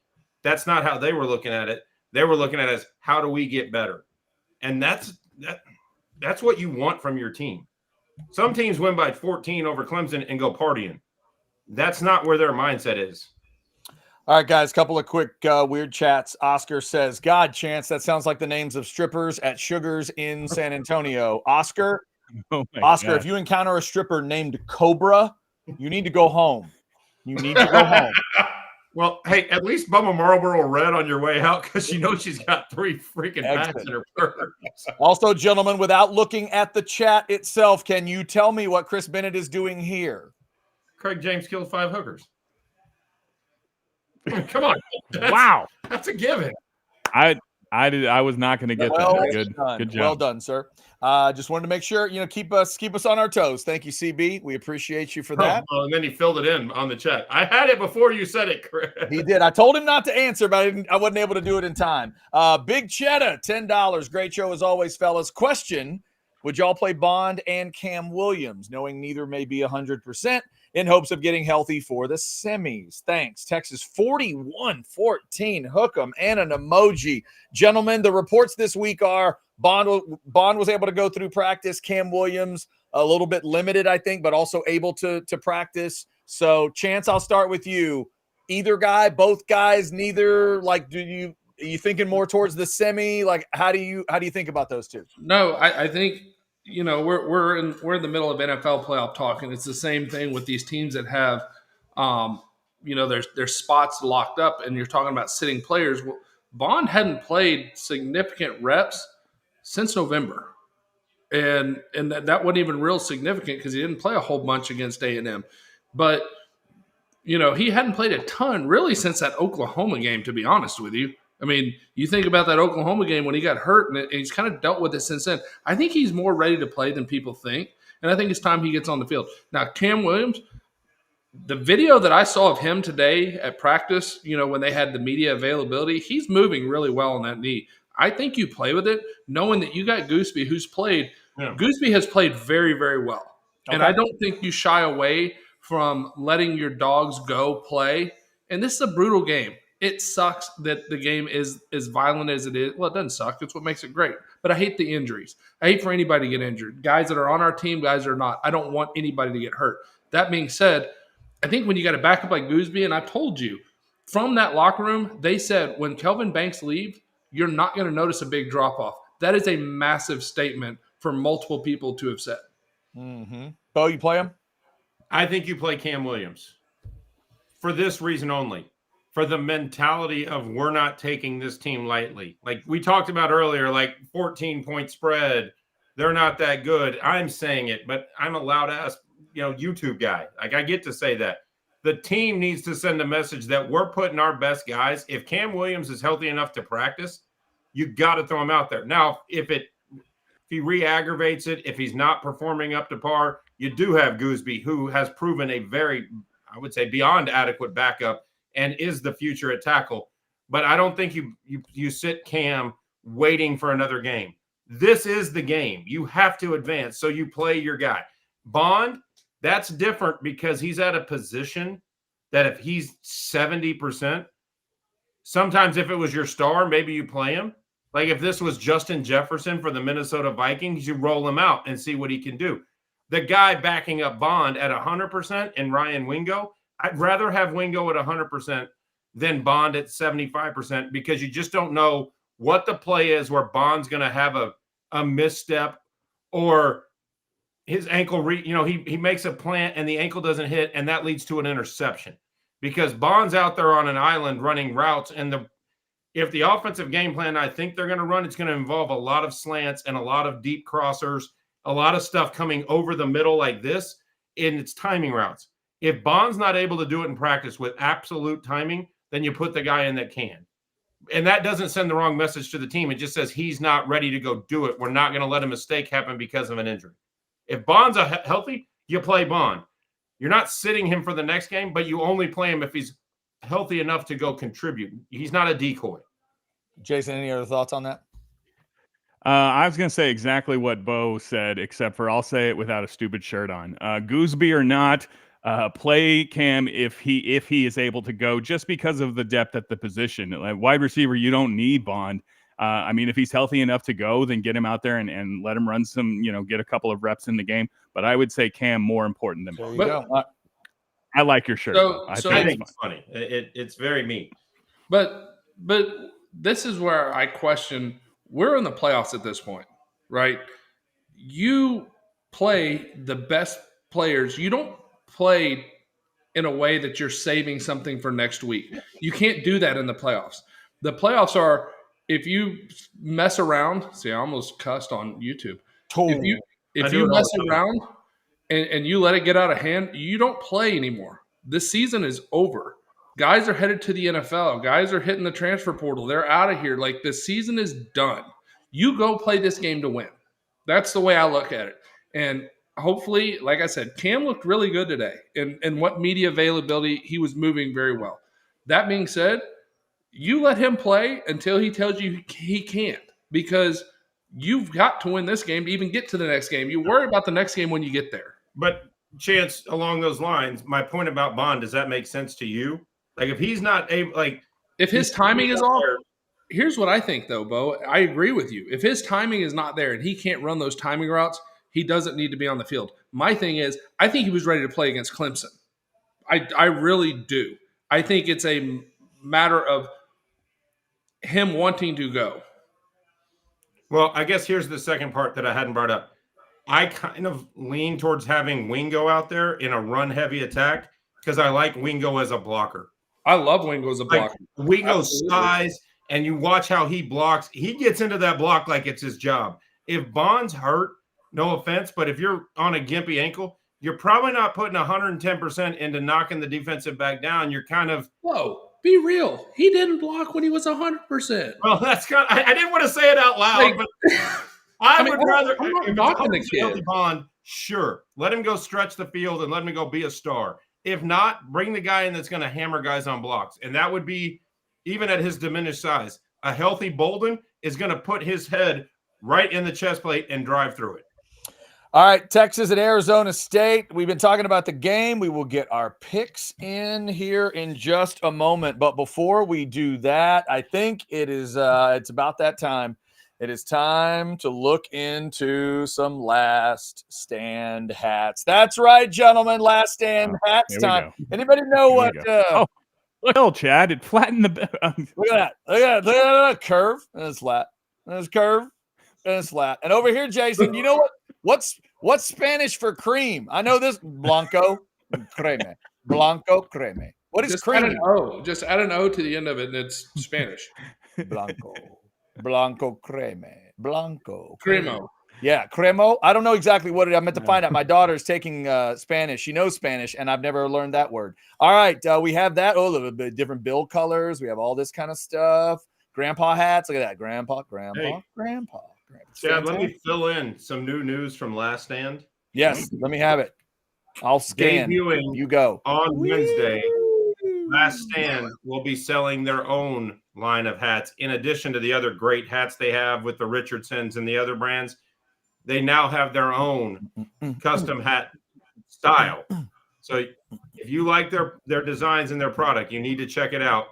That's not how they were looking at it. They were looking at it as, how do we get better? And that's what you want from your team. Some teams win by 14 over Clemson and go partying. That's not where their mindset is. All right, guys, couple of quick weird chats. Oscar says, God, Chance, that sounds like the names of strippers at Sugars in San Antonio. Oscar, God. If you encounter a stripper named Cobra, you need to go home. You need to go home. Well, hey, at least bum a Marlboro Red on your way out because you know she's got 3 freaking packs in her purse. Also, gentlemen, without looking at the chat itself, can you tell me what Chris Bennett is doing here? Craig James killed 5 hookers. Come on. Wow. That's a given. I was not going to get that. Good job. Well done, sir. Just wanted to make sure, keep us on our toes. Thank you, CB. We appreciate you for that. Oh, and then he filled it in on the chat. I had it before you said it, Chris. He did. I told him not to answer, but I wasn't able to do it in time. Big Cheddar, $10. Great show as always, fellas. Question: would y'all play Bond and Cam Williams, knowing neither may be 100%, in hopes of getting healthy for the semis? Thanks. Texas 41-14. Hook 'em and an emoji. Gentlemen, the reports this week are Bond was able to go through practice. Cam Williams, a little bit limited, I think, but also able to practice. So, Chance, I'll start with you. Either guy, both guys, neither? Like, are you thinking more towards the semi? Like, how do you think about those two? No, I think we're in the middle of NFL playoff talk, and it's the same thing with these teams that have, there's spots locked up, and you're talking about sitting players. Well, Bond hadn't played significant reps since November, and that wasn't even real significant because he didn't play a whole bunch against A&M, but he hadn't played a ton really since that Oklahoma game. To be honest with you. I mean, you think about that Oklahoma game when he got hurt, and he's kind of dealt with it since then. I think he's more ready to play than people think, and I think it's time he gets on the field. Now, Cam Williams, the video that I saw of him today at practice, when they had the media availability, he's moving really well on that knee. I think you play with it, knowing that you got Gooseby, who's played. Yeah. Gooseby has played very, very well, and I don't think you shy away from letting your dogs go play. And this is a brutal game. It sucks that the game is as violent as it is. Well, it doesn't suck. It's what makes it great. But I hate the injuries. I hate for anybody to get injured. Guys that are on our team, guys that are not. I don't want anybody to get hurt. That being said, I think when you got a backup like Gooseby, and I told you, from that locker room, they said when Kelvin Banks leaves, you're not going to notice a big drop-off. That is a massive statement for multiple people to have said. Mm-hmm. Bo, you play him? I think you play Cam Williams for this reason only. For the mentality of we're not taking this team lightly. Like we talked about earlier, like 14-point spread, they're not that good. I'm saying it, but I'm a loud-ass, YouTube guy. Like I get to say that. The team needs to send a message that we're putting our best guys. If Cam Williams is healthy enough to practice, you got to throw him out there. Now, if he re-aggravates it, if he's not performing up to par, you do have Gooseby, who has proven a very, I would say, beyond adequate backup and is the future at tackle. But I don't think you sit Cam waiting for another game. This is the game. You have to advance, so you play your guy. Bond, that's different because he's at a position that if he's 70%, sometimes if it was your star, maybe you play him. Like if this was Justin Jefferson for the Minnesota Vikings, you roll him out and see what he can do. The guy backing up Bond at 100% and Ryan Wingo, I'd rather have Wingo at 100% than Bond at 75% because you just don't know what the play is where Bond's going to have a misstep or his ankle, he makes a plant and the ankle doesn't hit and that leads to an interception because Bond's out there on an island running routes. And if the offensive game plan I think they're going to run, it's going to involve a lot of slants and a lot of deep crossers, a lot of stuff coming over the middle like this, and it's timing routes. If Bond's not able to do it in practice with absolute timing, then you put the guy in that can. And that doesn't send the wrong message to the team. It just says he's not ready to go do it. We're not going to let a mistake happen because of an injury. If Bond's healthy, you play Bond. You're not sitting him for the next game, but you only play him if he's healthy enough to go contribute. He's not a decoy. Jason, any other thoughts on that? I was going to say exactly what Bo said, except for I'll say it without a stupid shirt on. Gooseby or not, play Cam if he is able to go, just because of the depth at the position. Like wide receiver, you don't need Bond. I mean, if he's healthy enough to go, then get him out there and let him run some, get a couple of reps in the game. But I would say Cam more important than Bond. I like your shirt. I think it's funny. It's very mean. But this is where I question. We're in the playoffs at this point, right? You play the best players. You don't play in a way that you're saving something for next week. You can't do that in the playoffs. The playoffs are, if you mess around, see, I almost cussed on YouTube. If you mess around and you let it get out of hand, you don't play anymore. This season is over. Guys are headed to the NFL. Guys are hitting the transfer portal. They're out of here. Like, the season is done. You go play this game to win. That's the way I look at it. And hopefully, like I said, Cam looked really good today. And what media availability, he was moving very well. That being said, you let him play until he tells you he can't, because you've got to win this game to even get to the next game. You worry about the next game when you get there. But Chance, along those lines, my point about Bond, does that make sense to you? Like, if he's not able, like, if his timing is off, here's what I think, though, Bo. I agree with you. If his timing is not there and he can't run those timing routes, he doesn't need to be on the field. My thing is, I think he was ready to play against Clemson. I really do. I think it's a matter of him wanting to go. Well, I guess here's the second part that I hadn't brought up. I kind of lean towards having Wingo out there in a run-heavy attack because I like Wingo as a blocker. I love Wingo as a blocker. Like Wingo's size, and you watch how he blocks. He gets into that block like it's his job. If Bond's hurt, no offense, but if you're on a gimpy ankle, you're probably not putting 110% into knocking the defensive back down. You're kind of – whoa, be real. He didn't block when he was 100%. Well, that's kind of – I didn't want to say it out loud, but I would rather – I'm not knocking the kid. Bond, sure. Let him go stretch the field and let him go be a star. If not, bring the guy in that's going to hammer guys on blocks. And that would be, even at his diminished size, a healthy Bolden is going to put his head right in the chest plate and drive through it. All right, Texas and Arizona State. We've been talking about the game. We will get our picks in here in just a moment. But before we do that, I think it is it's about that time. It is time to look into some Last Stand hats. That's right, gentlemen. Last Stand hats time. Anybody know what? Look, Chad, it flattened the. Look at that. Look at that. Curve and it's flat. And it's curve and it's flat. And over here, Jason, you know what? What's Spanish for cream? I know this. Blanco creme. Blanco creme. What is just cream? Add an O. Just add an O to the end of it, and it's Spanish. Blanco creme. Blanco. Cremo. Yeah, cremo. I don't know exactly what I meant to find out. My daughter's taking Spanish. She knows Spanish, and I've never learned that word. All right, we have that. Oh, a little bit different bill colors. We have all this kind of stuff. Grandpa hats. Look at that. Grandpa. Chad, let me fill in some new news from Last Stand. Yes, let me have it. I'll scan. Debuting you go. On Wednesday, Last Stand will be selling their own line of hats. In addition to the other great hats they have with the Richardsons and the other brands, they now have their own custom hat style. So if you like their designs and their product, you need to check it out.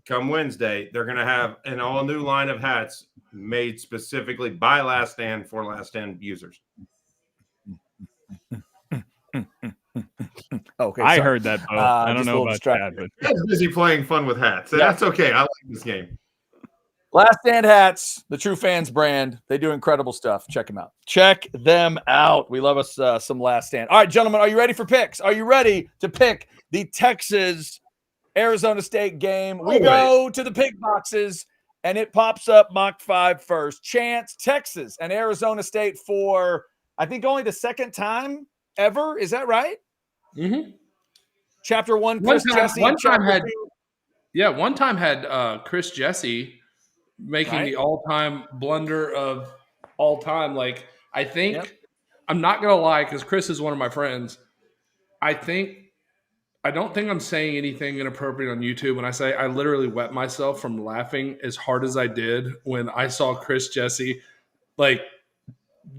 Come Wednesday, they're going to have an all-new line of hats made specifically by Last Stand for Last Stand users. Okay, I heard that. I don't know about that, but I'm busy playing fun with hats. So that's okay. I like this game. Last Stand hats, the True Fans brand. They do incredible stuff. Check them out. Check them out. We love us some Last Stand. All right, gentlemen, are you ready for picks? Are you ready to pick the Texas Arizona State game? We go to the pick boxes, and it pops up Mach 5 first. Chance, Texas and Arizona State for, I think, only the second time ever. Is that right? Mm-hmm. Chapter 1, Chris Jesse. One time had Chris Jesse making the all-time blunder of all time. Like, I think, I'm not going to lie, because Chris is one of my friends. I don't think I'm saying anything inappropriate on YouTube when I say I literally wet myself from laughing as hard as I did when I saw Chris Jesse, like,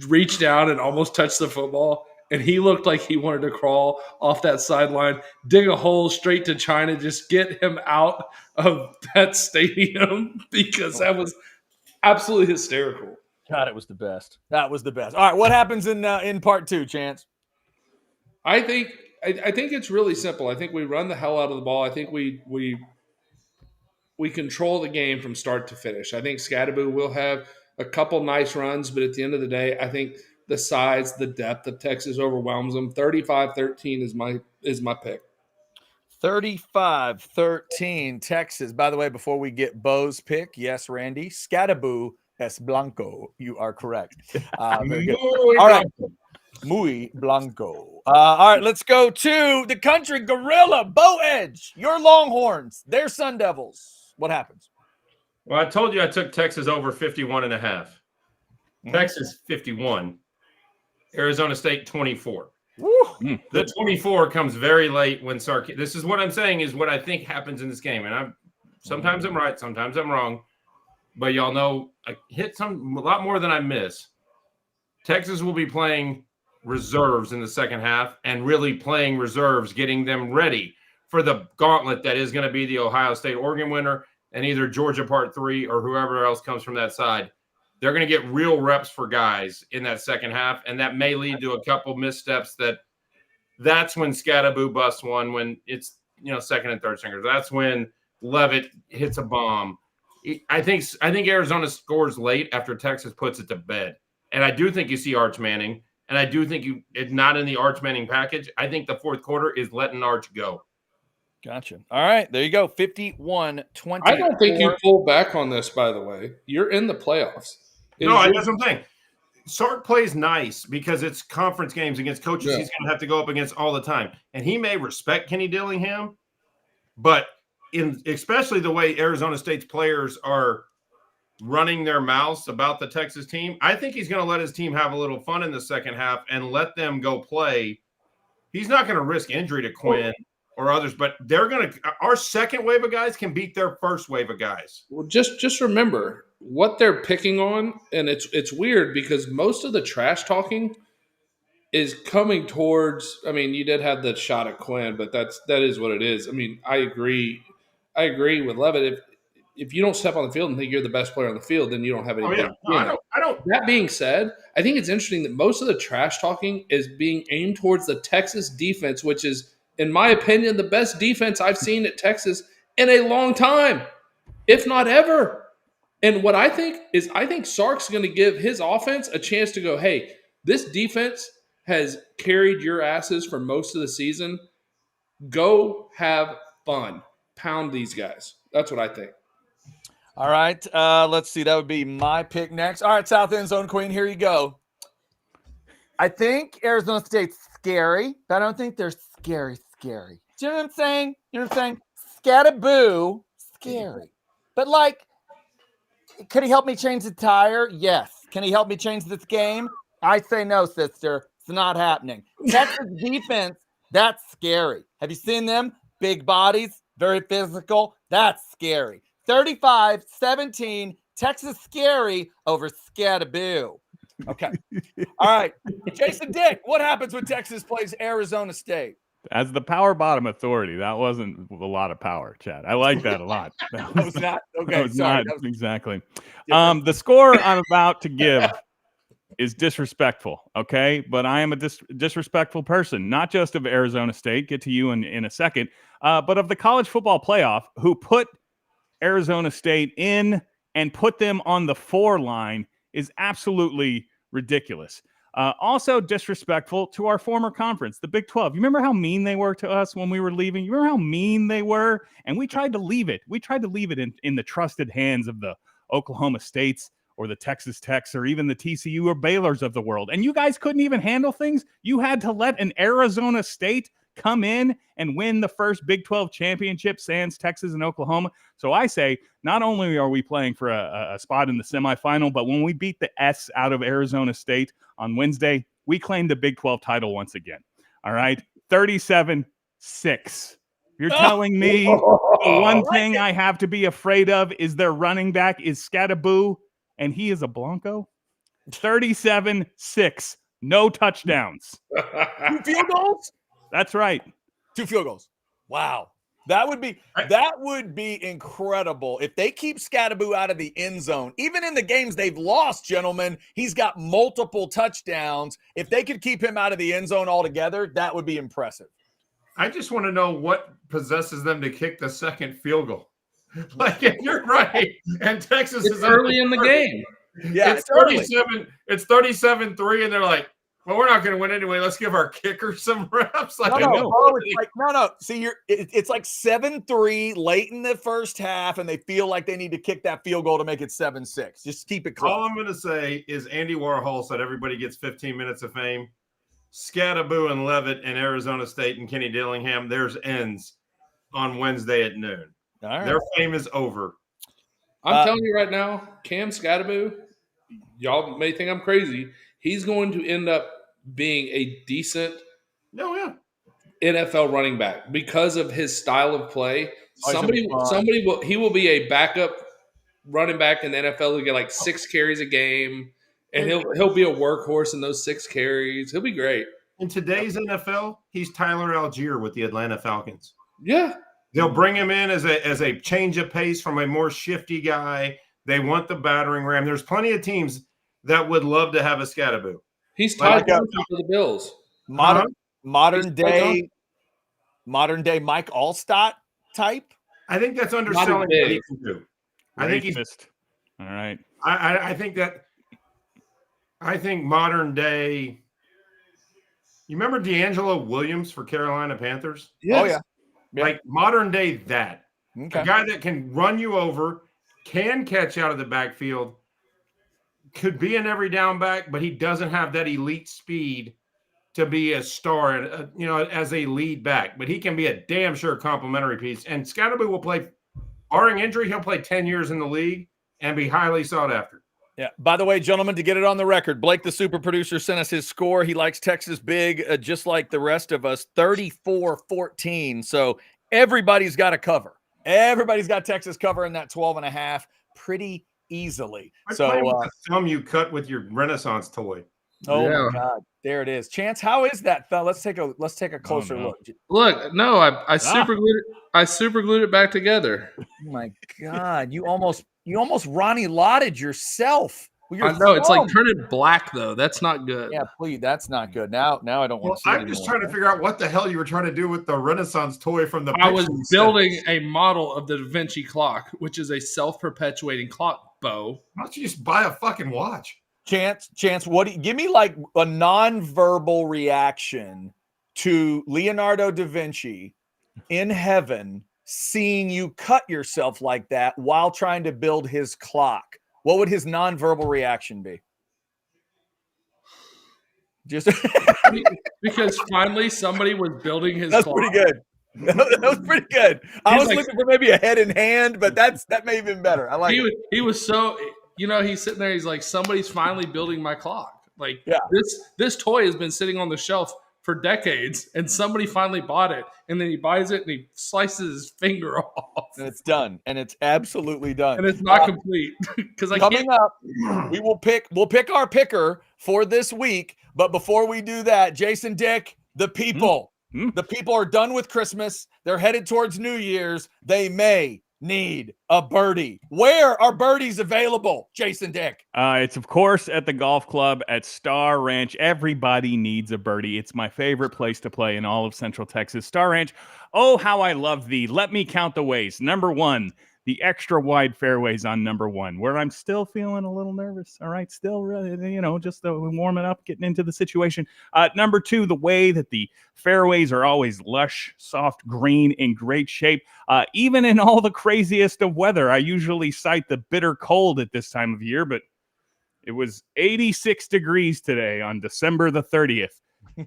reach down and almost touch the football. And he looked like he wanted to crawl off that sideline, dig a hole straight to China, just get him out of that stadium, because that was absolutely hysterical. God, it was the best. That was the best. All right, what happens in part 2, Chance? I think it's really simple. I think we run the hell out of the ball. I think we control the game from start to finish. I think Scadaboo will have a couple nice runs, but at the end of the day, I think the size, the depth of Texas overwhelms them. 35-13 is my pick. 35-13 Texas. By the way, before we get Bo's pick, yes, Randy, Scadaboo es Blanco. You are correct. Very good. All right. Muy blanco. All right, let's go to the country gorilla, Bow Edge. Your Longhorns, their Sun Devils. What happens? Well, I told you I took Texas over 51.5. Texas 51. Arizona State 24. The 24 comes very late when this is what I'm saying is what I think happens in this game. And sometimes I'm right, sometimes I'm wrong. But y'all know I hit a lot more than I miss. Texas will be playing reserves in the second half and really playing reserves, getting them ready for the gauntlet that is going to be the Ohio State-Oregon winner and either Georgia Part 3 or whoever else comes from that side. They're going to get real reps for guys in that second half, and that may lead to a couple missteps that's when Scattaboo busts one, when it's second and third stringers. That's when Levitt hits a bomb. I think Arizona scores late after Texas puts it to bed. And I do think you see Arch Manning, and I do think it's not in the Arch Manning package. I think the fourth quarter is letting Arch go. Gotcha. All right, there you go. 51-20. I don't think you pull back on this, by the way. You're in the playoffs. That's what I'm saying. Sark plays nice because it's conference games against coaches he's going to have to go up against all the time. And he may respect Kenny Dillingham, but especially the way Arizona State's players are running their mouths about the Texas team, I think he's going to let his team have a little fun in the second half and let them go play. He's not going to risk injury to Quinn or others, but our second wave of guys can beat their first wave of guys. Well, just remember what they're picking on, and it's weird because most of the trash talking is coming towards. I mean, you did have the shot at Quinn, but that is what it is. I mean, I agree with Levitt. If you don't step on the field and think you're the best player on the field, then you don't have anything. I don't. That being said, I think it's interesting that most of the trash talking is being aimed towards the Texas defense, which is, in my opinion, the best defense I've seen at Texas in a long time, if not ever. And what I think Sark's going to give his offense a chance to go, hey, this defense has carried your asses for most of the season. Go have fun. Pound these guys. That's what I think. All right, let's see. That would be my pick next. All right, South End Zone Queen, here you go. I think Arizona State's scary, but I don't think they're scary. Do you know what I'm saying? Scattaboo, scary. But, could he help me change the tire? Yes. Can he help me change this game? I say no, sister. It's not happening. Texas defense, that's scary. Have you seen them? Big bodies, very physical. That's scary. 35-17, Texas scary over Scattaboo. Okay. All right. Jason Dick, what happens when Texas plays Arizona State? As the power bottom authority, that wasn't a lot of power, Chad. I like that a lot. That was not okay. That was Sorry. not exactly. The score I'm about to give is disrespectful, okay? But I am a disrespectful person, not just of Arizona State, get to you in a second, but of the college football playoff, who put Arizona State in and put them on the 4 line is absolutely ridiculous. Also disrespectful to our former conference, the Big 12. You remember how mean they were to us when we were leaving? You remember how mean they were? And we tried to leave it. We tried to leave it in the trusted hands of the Oklahoma States or the Texas Techs or even the TCU or Baylors of the world. And you guys couldn't even handle things. You had to let an Arizona State come in and win the first Big 12 championship, sans Texas and Oklahoma. So I say, not only are we playing for a spot in the semifinal, but when we beat the S out of Arizona State on Wednesday, we claimed the Big 12 title once again. All right, 37-6. You're telling me the one thing I have to be afraid of is their running back is Scattaboo, and he is a Blanco? 37-6. No touchdowns. 2 field goals? That's right. 2 field goals. Wow. That would be incredible. If they keep Scattaboo out of the end zone, even in the games they've lost, gentlemen, he's got multiple touchdowns. If they could keep him out of the end zone altogether, that would be impressive. I just want to know what possesses them to kick the second field goal. If you're right, and Texas is early in the game. Yeah, it's 37. It's 37-3, and they're like, well, we're not going to win anyway. Let's give our kicker some reps. No. See, it's like 7-3 late in the first half, and they feel like they need to kick that field goal to make it 7-6. Just keep it close. All I'm going to say is Andy Warhol said everybody gets 15 minutes of fame. Scatterboo and Levitt in Arizona State and Kenny Dillingham, theirs ends on Wednesday at noon. All right. Their fame is over. I'm telling you right now, Cam Scatterboo, y'all may think I'm crazy. He's going to end up being a decent NFL running back because of his style of play. He will be a backup running back in the NFL who get like 6 carries a game, and he'll be a workhorse in those 6 carries. He'll be great. In today's NFL, he's Tyler Algier with the Atlanta Falcons. Yeah. They'll bring him in as a change of pace from a more shifty guy. They want the battering ram. There's plenty of teams that would love to have a Scatterboo. He's tied down to the Bills. Modern day Mike Allstott type. I think that's underselling what he can do. I think he's all right. I think modern day. You remember D'Angelo Williams for Carolina Panthers? Yes. Oh yeah. Like modern day that. Okay. A guy that can run you over, can catch out of the backfield, could be an every down back, but he doesn't have that elite speed to be a star, as a lead back. But he can be a damn sure complimentary piece. And Scatterboo will play, barring injury, he'll play 10 years in the league and be highly sought after. Yeah. By the way, gentlemen, to get it on the record, Blake, the super producer, sent us his score. He likes Texas big, just like the rest of us, 34-14. So everybody's got a cover. Everybody's got Texas covering that 12.5 pretty easily. Thumb you cut with your Renaissance toy. Oh my God, there it is. Chance, how is that, fella? Let's take a closer look. Look, no, I super glued it back together. Oh my God, you almost Ronnie Lotted yourself. I know it's like turning black though. That's not good. Yeah, please, that's not good. Now I don't want to see. I'm just trying to figure out what the hell you were trying to do with the Renaissance toy from the. I was building a model of the Da Vinci clock, which is a self-perpetuating clock bow. Why don't you just buy a fucking watch? Chance, give me like a non-verbal reaction to Leonardo da Vinci in heaven seeing you cut yourself like that while trying to build his clock. What would his non-verbal reaction be? Just because finally somebody was building his That's clock. Pretty good. That was pretty good. I was looking for maybe a head in hand, but that may have been better. I like it. He was so, he's sitting there. He's like, somebody's finally building my clock. Like, this toy has been sitting on the shelf for decades, and somebody finally bought it. And then he buys it and he slices his finger off. And it's done. And it's absolutely done. And it's not complete. Because coming up, we'll pick our picker for this week. But before we do that, Jason Dick, the people. The people are done with Christmas. They're headed towards New Year's. They may need a birdie. Where are birdies available, Jason Dick? It's, of course, at the golf club at Star Ranch. Everybody needs a birdie. It's my favorite place to play in all of Central Texas. Star Ranch, oh, how I love thee. Let me count the ways. Number 1, the extra wide fairways on number 1, where I'm still feeling a little nervous. All right, still really, just warming up, getting into the situation. Number 2, the way that the fairways are always lush, soft green, in great shape. Even in all the craziest of weather, I usually cite the bitter cold at this time of year, but it was 86 degrees today on December the 30th.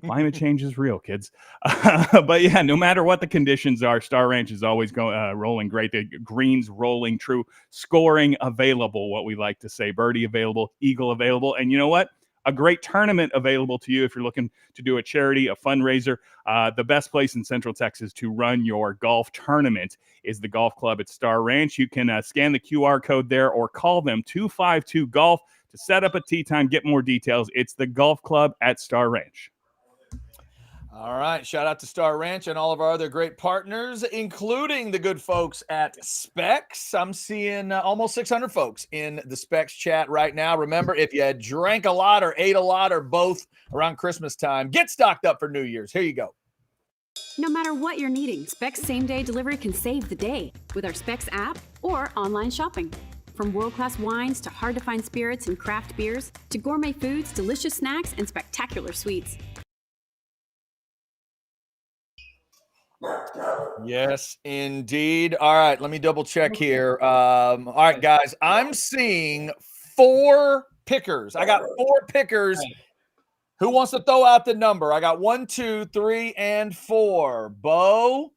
Climate change is real, kids. But yeah, no matter what the conditions are, Star Ranch is always rolling great. The greens rolling true, scoring available, what we like to say, birdie available, eagle available. And you know what? A great tournament available to you if you're looking to do a charity, a fundraiser. The best place in Central Texas to run your golf tournament is the golf club at Star Ranch. You can scan the QR code there or call them 252-GOLF to set up a tee time, get more details. It's the golf club at Star Ranch. All right. Shout out to Star Ranch and all of our other great partners, including the good folks at Specs. I'm seeing almost 600 folks in the Specs chat right now. Remember, if you drank a lot or ate a lot or both around Christmas time, get stocked up for New Year's. Here you go. No matter what you're needing, Specs same-day delivery can save the day with our Specs app or online shopping. From world-class wines to hard-to-find spirits and craft beers to gourmet foods, delicious snacks, and spectacular sweets. Yes, indeed. All right, let me double check here. All right, guys, I'm seeing 4 pickers. I got 4 pickers. Who wants to throw out the number? I got 1, 2, 3, and 4. Bo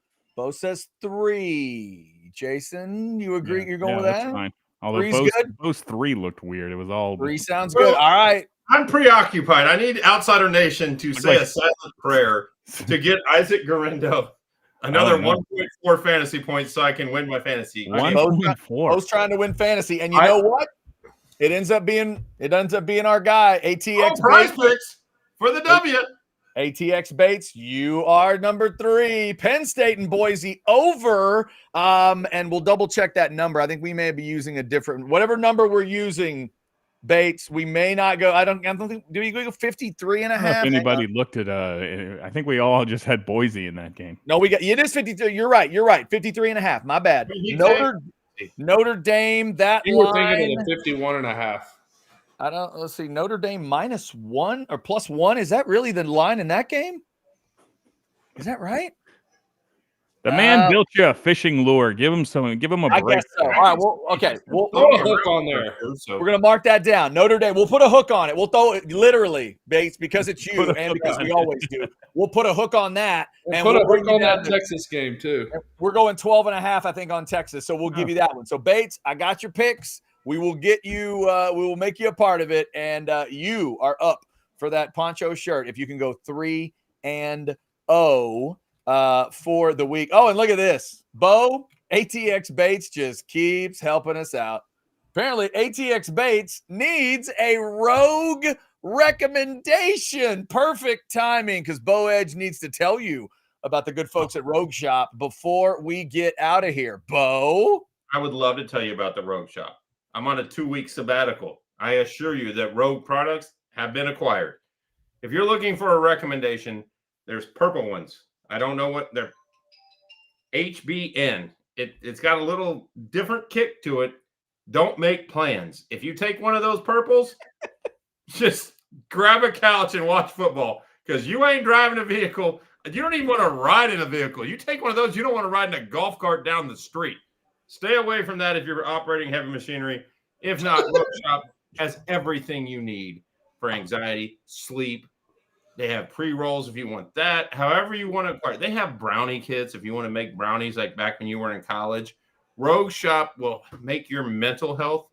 says 3. Jason, you agree? Yeah, you're going with that? That's fine. Although Three's good. Bo's 3 looked weird. It was all 3 sounds good. All right. I'm preoccupied. I need Outsider Nation to say like- a silent prayer to get Isaac Garindo another 1.4 fantasy points so I can win my fantasy. 1.4. Bo's trying to win fantasy, and you know what? It ends up being our guy, ATX Prize Bates. Picks for the W. ATX Bates, you are number 3. Penn State and Boise over. And we'll double check that number. I think we may be using a different whatever number we're using. Bates, we may not go. I don't think. Do we go 53 and a half? If anybody looked at, I think we all just had Boise in that game. No, it is 53. You're right. 53 and a half. My bad. Notre Dame. That You were line, thinking of the 51 and a half. Let's see. Notre Dame -1 or +1. Is that really the line in that game? Is that right? The man built you a fishing lure. Give him a break. I guess so. All right. Well, okay. Throw a hook on there. We're gonna mark that down. Notre Dame. We'll put a hook on it. We'll throw it literally, Bates, because it's you and because we always do. We'll put a hook on that. And put a hook on that Texas game too. We're going 12 and a half, I think, on Texas. So we'll give you that one. So Bates, I got your picks. We will get you. We will make you a part of it, and you are up for that poncho shirt if you can go 3-0 for the week. Oh, and look at this, Bo. ATX Bates just keeps helping us out. Apparently, ATX Bates needs a rogue recommendation. Perfect timing, because Bo Edge needs to tell you about the good folks at Rogue Shop before we get out of here. Bo, I would love to tell you about the Rogue Shop. I'm on a 2-week sabbatical. I assure you that Rogue products have been acquired. If you're looking for a recommendation, there's purple ones. I don't know what they're. HBN. It's got a little different kick to it. Don't make plans. If you take one of those purples, just grab a couch and watch football, because you ain't driving a vehicle. You don't even want to ride in a vehicle. You take one of those, you don't want to ride in a golf cart down the street. Stay away from that if you're operating heavy machinery. If not, Rogue Shop has everything you need for anxiety, sleep. They have pre-rolls if you want that. However you want to acquire. They have brownie kits if you want to make brownies like back when you were in college. Rogue Shop will make your mental health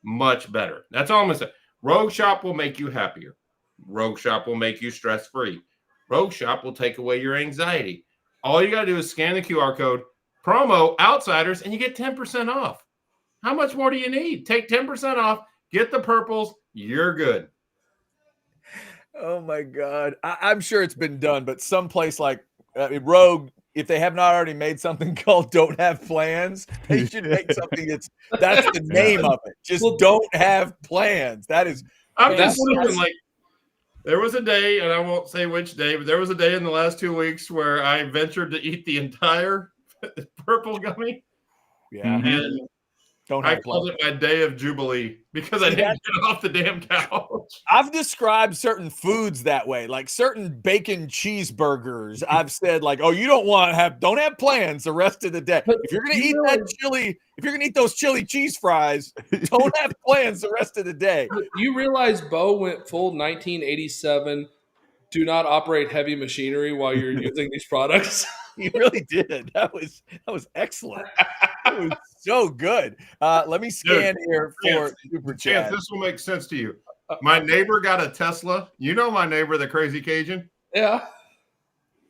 much better. That's all I'm going to say. Rogue Shop will make you happier. Rogue Shop will make you stress-free. Rogue Shop will take away your anxiety. All you got to do is scan the QR code, promo Outsiders, and you get 10% off. How much more do you need? Take 10% off, get the purples, you're good. oh my God. I'm sure it's been done, but someplace like Rogue, if they have not already made something called Don't Have Plans, they should make something that's the name of it. Just don't have plans. That is. I'm just looking like there was a day, and I won't say which day, but there was a day in the last 2 weeks where I ventured to eat the entire purple gummy. Yeah. And I called it my day of jubilee because I didn't get off the damn couch. I've described certain foods that way, like certain bacon cheeseburgers. I've said like, oh, you don't have plans the rest of the day. If you're going to eat if you're going to eat those chili cheese fries, don't have plans the rest of the day. You realize Bo went full 1987. Do not operate heavy machinery while you're using these products. He really did. That was excellent. It was so good. Let me scan here for Super Chat. This will make sense to you. My neighbor got a Tesla. You know my neighbor, the crazy Cajun? Yeah.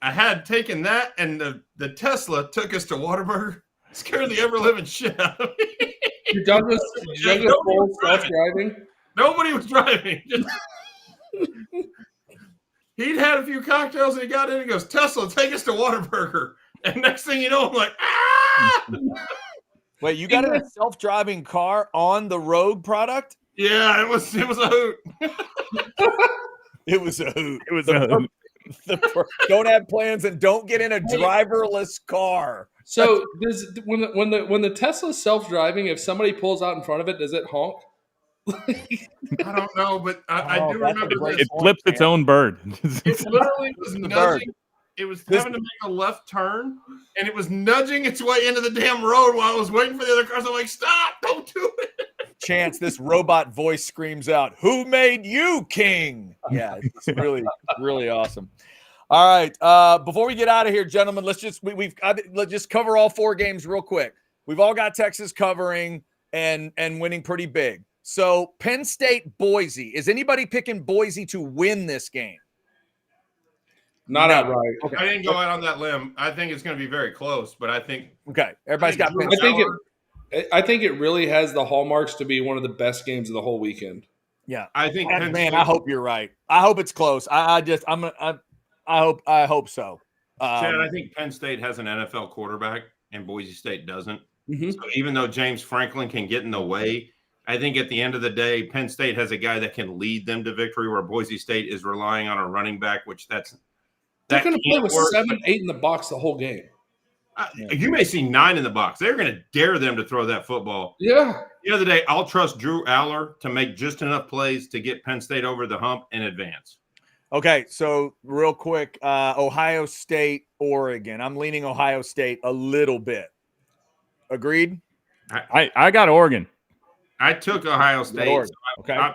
I had taken that, and the Tesla took us to Whataburger. Scared the ever-living shit out of me. You done this full self-driving? Nobody was driving. He'd had a few cocktails, and he got in and goes, Tesla, take us to Whataburger. And next thing you know, I'm like, ah! Wait, you got a self-driving car on the Rogue product? Yeah, it was a hoot. It was a hoot. It was a hoot. Don't have plans and don't get in a driverless car. So when the Tesla's self-driving, if somebody pulls out in front of it, does it honk? I don't know, but I do remember it flips its own bird. It literally was nudging. It was having to make a left turn, and it was nudging its way into the damn road while I was waiting for the other cars. I'm like, stop, don't do it. Chance, this robot voice screams out, "Who made you king?" Yeah, it's really, really awesome. All right. Before we get out of here, gentlemen, let's just let's just cover all 4 games real quick. We've all got Texas covering and winning pretty big. So Penn State, Boise. Is anybody picking Boise to win this game? Not outright. Okay. I didn't go out on that limb. I think it's going to be very close, but I think Everybody's got Penn State. I think it really has the hallmarks to be one of the best games of the whole weekend. Yeah, I think man, I hope you're right. I hope it's close. I hope so. Chad, I think Penn State has an NFL quarterback and Boise State doesn't. Mm-hmm. So even though James Franklin can get in the way, I think at the end of the day, Penn State has a guy that can lead them to victory, where Boise State is relying on a running back, which they're going to play with 7, 8 in the box the whole game. You may see 9 in the box. They're going to dare them to throw that football. Yeah. The other day, I'll trust Drew Aller to make just enough plays to get Penn State over the hump and advance. Okay, so real quick, Ohio State, Oregon. I'm leaning Ohio State a little bit. Agreed? I got Oregon. I took Ohio State. Oregon. Okay.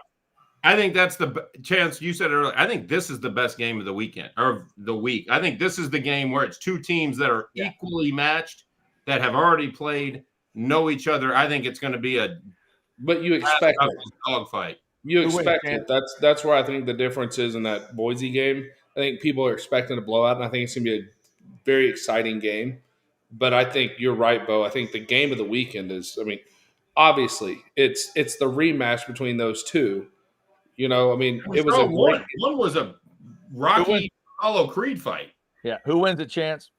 I think that's the chance you said earlier. I think this is the best game of the weekend or the week. I think this is the game where it's 2 teams that are equally matched, that have already played, know each other. I think it's going to be but you expect it. Dogfight. You expect it. That's where I think the difference is in that Boise game. I think people are expecting a blowout, and I think it's going to be a very exciting game. But I think you're right, Bo. I think the game of the weekend is, obviously, it's the rematch between those two. It was one was a Rocky Apollo Creed fight. Yeah. Who wins a Chance?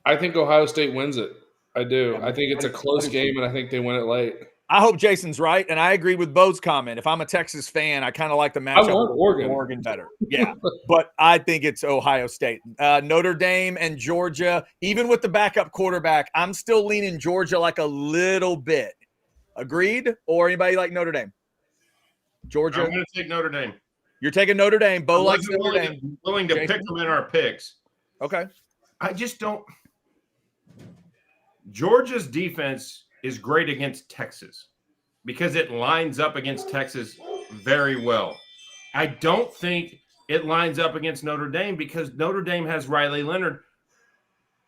I think Ohio State wins it. I do. I think it's a close game, and I think they win it late. I hope Jason's right, and I agree with Bo's comment. If I'm a Texas fan, I kind of like the matchup. I want Oregon better. Yeah, but I think it's Ohio State. Notre Dame and Georgia, even with the backup quarterback, I'm still leaning Georgia like a little bit. Agreed? Or anybody like Notre Dame? Georgia? I'm going to take Notre Dame. You're taking Notre Dame. Bo likes Notre Dame. Willing to Jason? pick them in our picks. Okay. I just don't. Georgia's defense is great against Texas because it lines up against Texas very well. I don't think it lines up against Notre Dame because Notre Dame has Riley Leonard.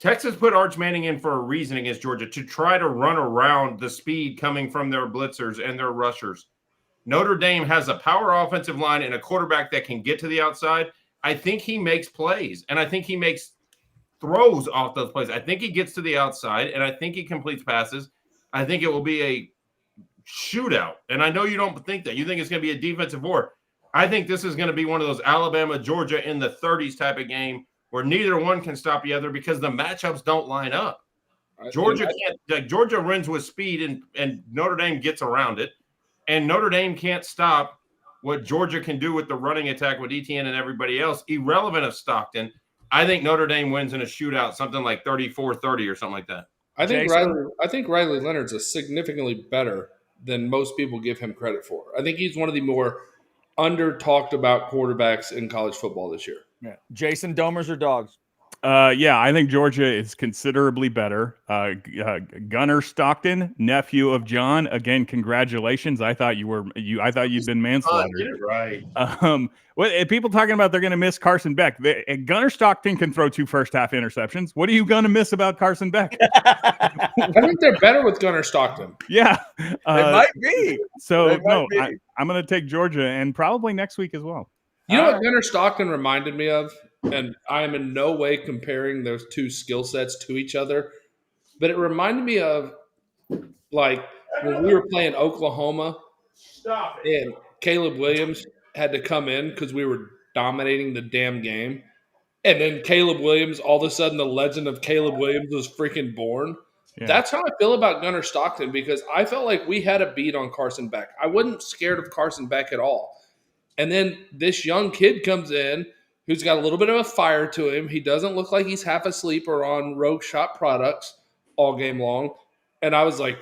Texas put Arch Manning in for a reason against Georgia, to try to run around the speed coming from their blitzers and their rushers. Notre Dame has a power offensive line and a quarterback that can get to the outside. I think he makes plays, and I think he makes throws off those plays. I think he gets to the outside, and I think he completes passes. I think it will be a shootout. And I know you don't think that. You think it's going to be a defensive war. I think this is going to be one of those Alabama-Georgia in the 30s type of game where neither one can stop the other because the matchups don't line up. Georgia wins with speed, and Notre Dame gets around it. And Notre Dame can't stop what Georgia can do with the running attack with Etienne and everybody else, irrelevant of Stockton. I think Notre Dame wins in a shootout, something like 34-30 or something like that. I think Riley Leonard's a significantly better than most people give him credit for. I think he's one of the more under-talked about quarterbacks in college football this year. Yeah. Jason, Domers or Dogs? I think Georgia is considerably better. Gunnar Stockton, nephew of John. Again, congratulations. I thought you'd been manslaughtered. Get it right. People talking about they're going to miss Carson Beck. Gunnar Stockton can throw 2 first-half interceptions. What are you going to miss about Carson Beck? I think they're better with Gunnar Stockton. Yeah, it might be. So I'm going to take Georgia, and probably next week as well. You know what Gunnar Stockton reminded me of? And I am in no way comparing those 2 skill sets to each other, but it reminded me of like when we were playing Oklahoma and Caleb Williams had to come in because we were dominating the damn game. And then Caleb Williams, all of a sudden the legend of Caleb Williams was freaking born. Yeah. That's how I feel about Gunnar Stockton because I felt like we had a beat on Carson Beck. I wasn't scared of Carson Beck at all. And then this young kid comes in who's got a little bit of a fire to him. He doesn't look like he's half asleep or on Rogue Shop products all game long. And I was like,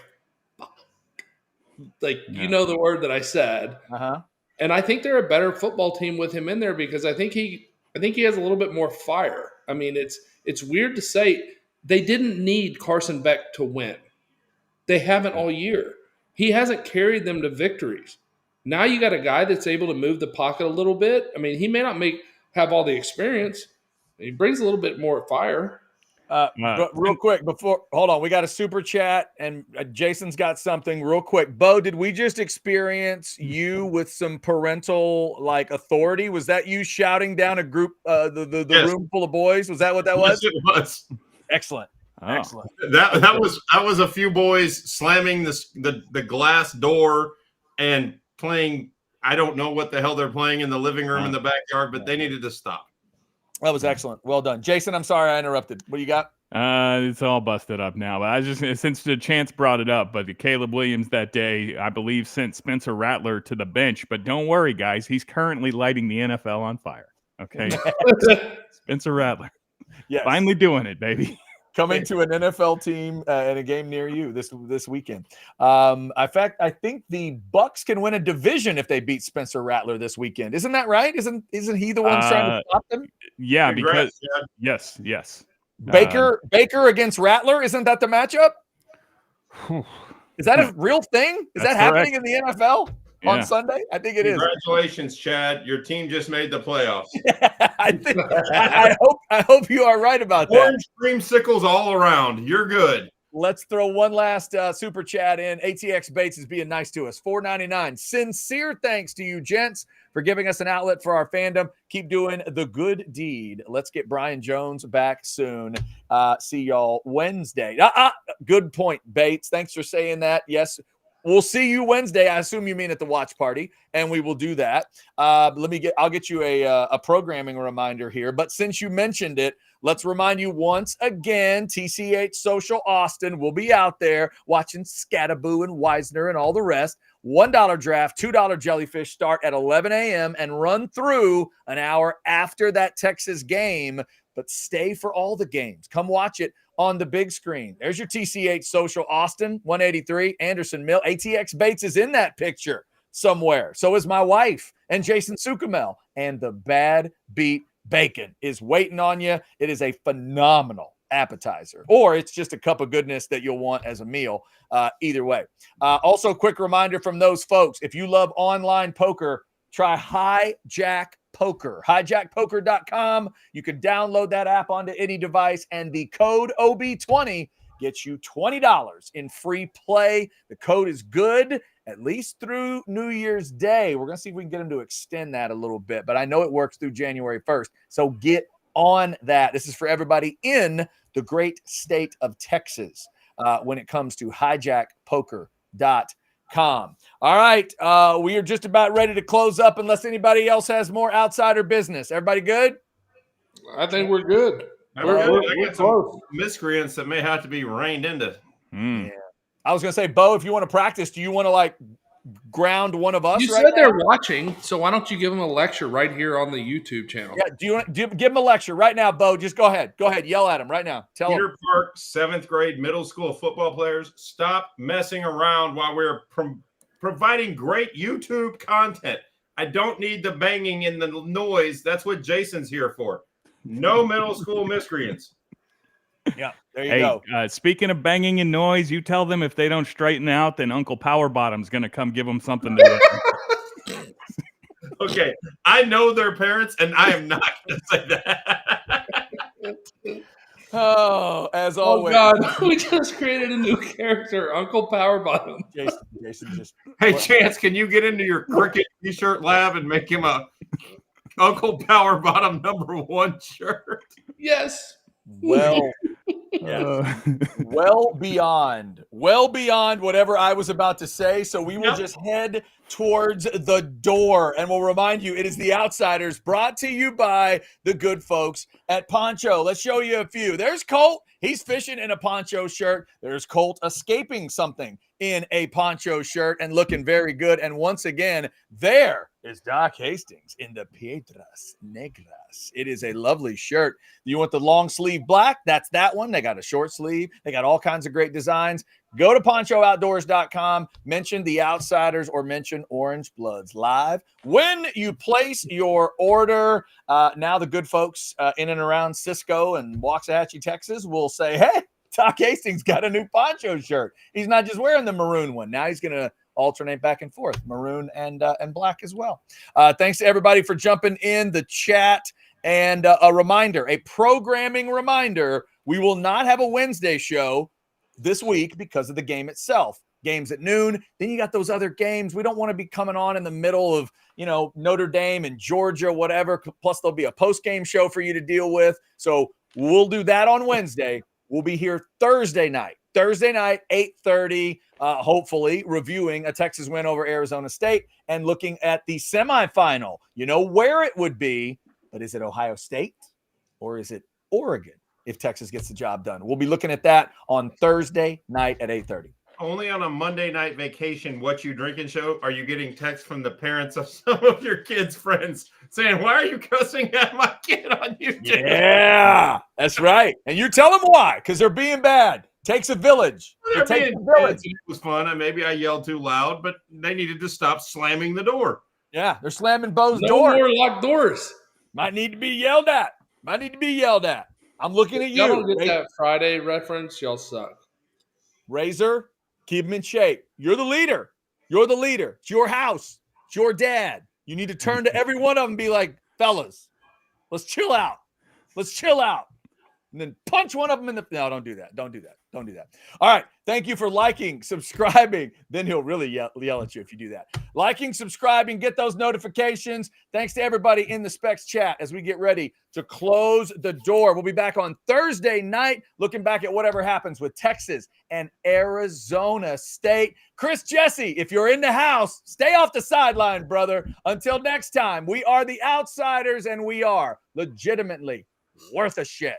you know the word that I said. Uh-huh. And I think they're a better football team with him in there because I think he has a little bit more fire. I mean, it's weird to say they didn't need Carson Beck to win. They haven't all year. He hasn't carried them to victories. Now you got a guy that's able to move the pocket a little bit. I mean, he may not have all the experience. He brings a little bit more fire. But real quick, hold on, we got a super chat, and Jason's got something real quick. Bo, did we just experience you with some parental authority? Was that you shouting down a group, the Yes. room full of boys? Was that what that was? Yes, it was. Excellent. Oh. Excellent. That was a few boys slamming the glass door and playing. I don't know what the hell they're playing in the living room in the backyard, but they needed to stop. That was excellent. Well done. Jason, I'm sorry I interrupted. What do you got? It's all busted up now. But I was just, since the Chance brought it up, but the Caleb Williams that day, I believe, sent Spencer Rattler to the bench. But don't worry, guys. He's currently lighting the NFL on fire. Okay. Spencer Rattler. Yes. Finally doing it, baby. Coming to an NFL team in a game near you this weekend. In fact, I think the Bucks can win a division if they beat Spencer Rattler this weekend. Isn't that right? Isn't he the one trying to stop them? Yeah, Congrats, because yes. Baker against Rattler, isn't that the matchup? Is that a real thing? Is that happening in the NFL on Sunday? I think it is. Congratulations, Chad. Your team just made the playoffs. I hope you are right about that. Orange creamsicles all around. You're good. Let's throw one last super chat in. ATX Bates is being nice to us. $4.99. Sincere thanks to you, gents, for giving us an outlet for our fandom. Keep doing the good deed. Let's get Brian Jones back soon. See y'all Wednesday. Good point, Bates. Thanks for saying that. Yes, we'll see you Wednesday. I assume you mean at the watch party, and we will do that. I'll get you a programming reminder here. But since you mentioned it, let's remind you once again, TCH Social Austin will be out there watching Scattaboo and Wisner and all the rest. $1 draft, $2 jellyfish start at 11 a.m. and run through an hour after that Texas game. But stay for all the games. Come watch it on the big screen. There's your TCH Social Austin, 183, Anderson Mill. ATX Bates is in that picture somewhere. So is my wife and Jason Sukamel. And the Bad Beat Bacon is waiting on you. It is a phenomenal appetizer, or it's just a cup of goodness that you'll want as a meal. Either way. Also, quick reminder from those folks, if you love online poker, try Hijack Poker. Hijackpoker.com. You can download that app onto any device, and the code OB20 gets you $20 in free play. The code is good at least through New Year's Day. We're going to see if we can get them to extend that a little bit, but I know it works through January 1st. So get on that. This is for everybody in the great state of Texas when it comes to hijackpoker.com. All right. We are just about ready to close up unless anybody else has more outsider business. Everybody good? I think we're good. I We're got some miscreants that may have to be reined into. Yeah. I was going to say, Bo, if you want to practice, do you want to ground one of us? You right said now? they're watching, so why don't you give them a lecture right here on the YouTube channel? Yeah. Do you give them a lecture right now, Bo? Just go ahead. Go ahead. Yell at them right now. Tell them. Peter Park, 7th grade middle school football players, stop messing around while we're providing great YouTube content. I don't need the banging and the noise. That's what Jason's here for. No middle school miscreants. Yeah, there you go. Speaking of banging and noise, you tell them if they don't straighten out, then Uncle Powerbottom's going to come give them something to Okay, I know their parents, and I am not going to say that. Oh, as always. Oh, God. We just created a new character, Uncle Powerbottom. Jason just. Hey, Chance, can you get into your cricket t-shirt lab and make him a Uncle Powerbottom #1 shirt? Yes. Well, well beyond whatever I was about to say. So we will just head towards the door, and we'll remind you, it is The Outsiders, brought to you by the good folks at Poncho. Let's show you a few. There's Colt. He's fishing in a poncho shirt. There's Colt escaping something in a poncho shirt and looking very good. And once again, there is Doc Hastings in the Piedras Negras. It is a lovely shirt. You want the long sleeve black? That's that one. They got a short sleeve. They got all kinds of great designs. Go to ponchooutdoors.com, mention The Outsiders, or mention Orange Bloods Live. When you place your order, now the good folks in and around Cisco and Waxahachie, Texas will say, hey, Doc Hastings got a new poncho shirt. He's not just wearing the maroon one. Now he's going to alternate back and forth, maroon and black as well. Thanks to everybody for jumping in the chat. And a reminder, a programming reminder, we will not have a Wednesday show this week because of the game itself. Games at noon. Then you got those other games. We don't want to be coming on in the middle of, Notre Dame and Georgia, whatever. Plus, there'll be a post-game show for you to deal with. So we'll do that on Wednesday. We'll be here Thursday night, 8:30, hopefully reviewing a Texas win over Arizona State and looking at the semifinal. You know where it would be, but is it Ohio State or is it Oregon if Texas gets the job done? We'll be looking at that on Thursday night at 8:30. Only on a Monday night vacation, What You Drinking show, are you getting texts from the parents of some of your kids' friends saying, why are you cussing at my kid on YouTube? Yeah, that's right. And you tell them why, because they're being bad. Takes a village. It takes a village. It was fun. Maybe I yelled too loud, but they needed to stop slamming the door. Yeah, they're slamming Bo's No door. more locked doors. Might need to be yelled at. I'm looking at you. Y'all don't get that Friday reference. Y'all suck. Razor, keep them in shape. You're the leader. It's your house. It's your dad. You need to turn to every one of them and be like, fellas, let's chill out. And then punch one of them in the – no, don't do that. All right. Thank you for liking, subscribing. Then he'll really yell at you if you do that. Liking, subscribing, get those notifications. Thanks to everybody in the Specs chat as we get ready to close the door. We'll be back on Thursday night looking back at whatever happens with Texas and Arizona State. Chris Jesse, if you're in the house, stay off the sideline, brother. Until next time, we are the Outsiders, and we are legitimately worth a shit.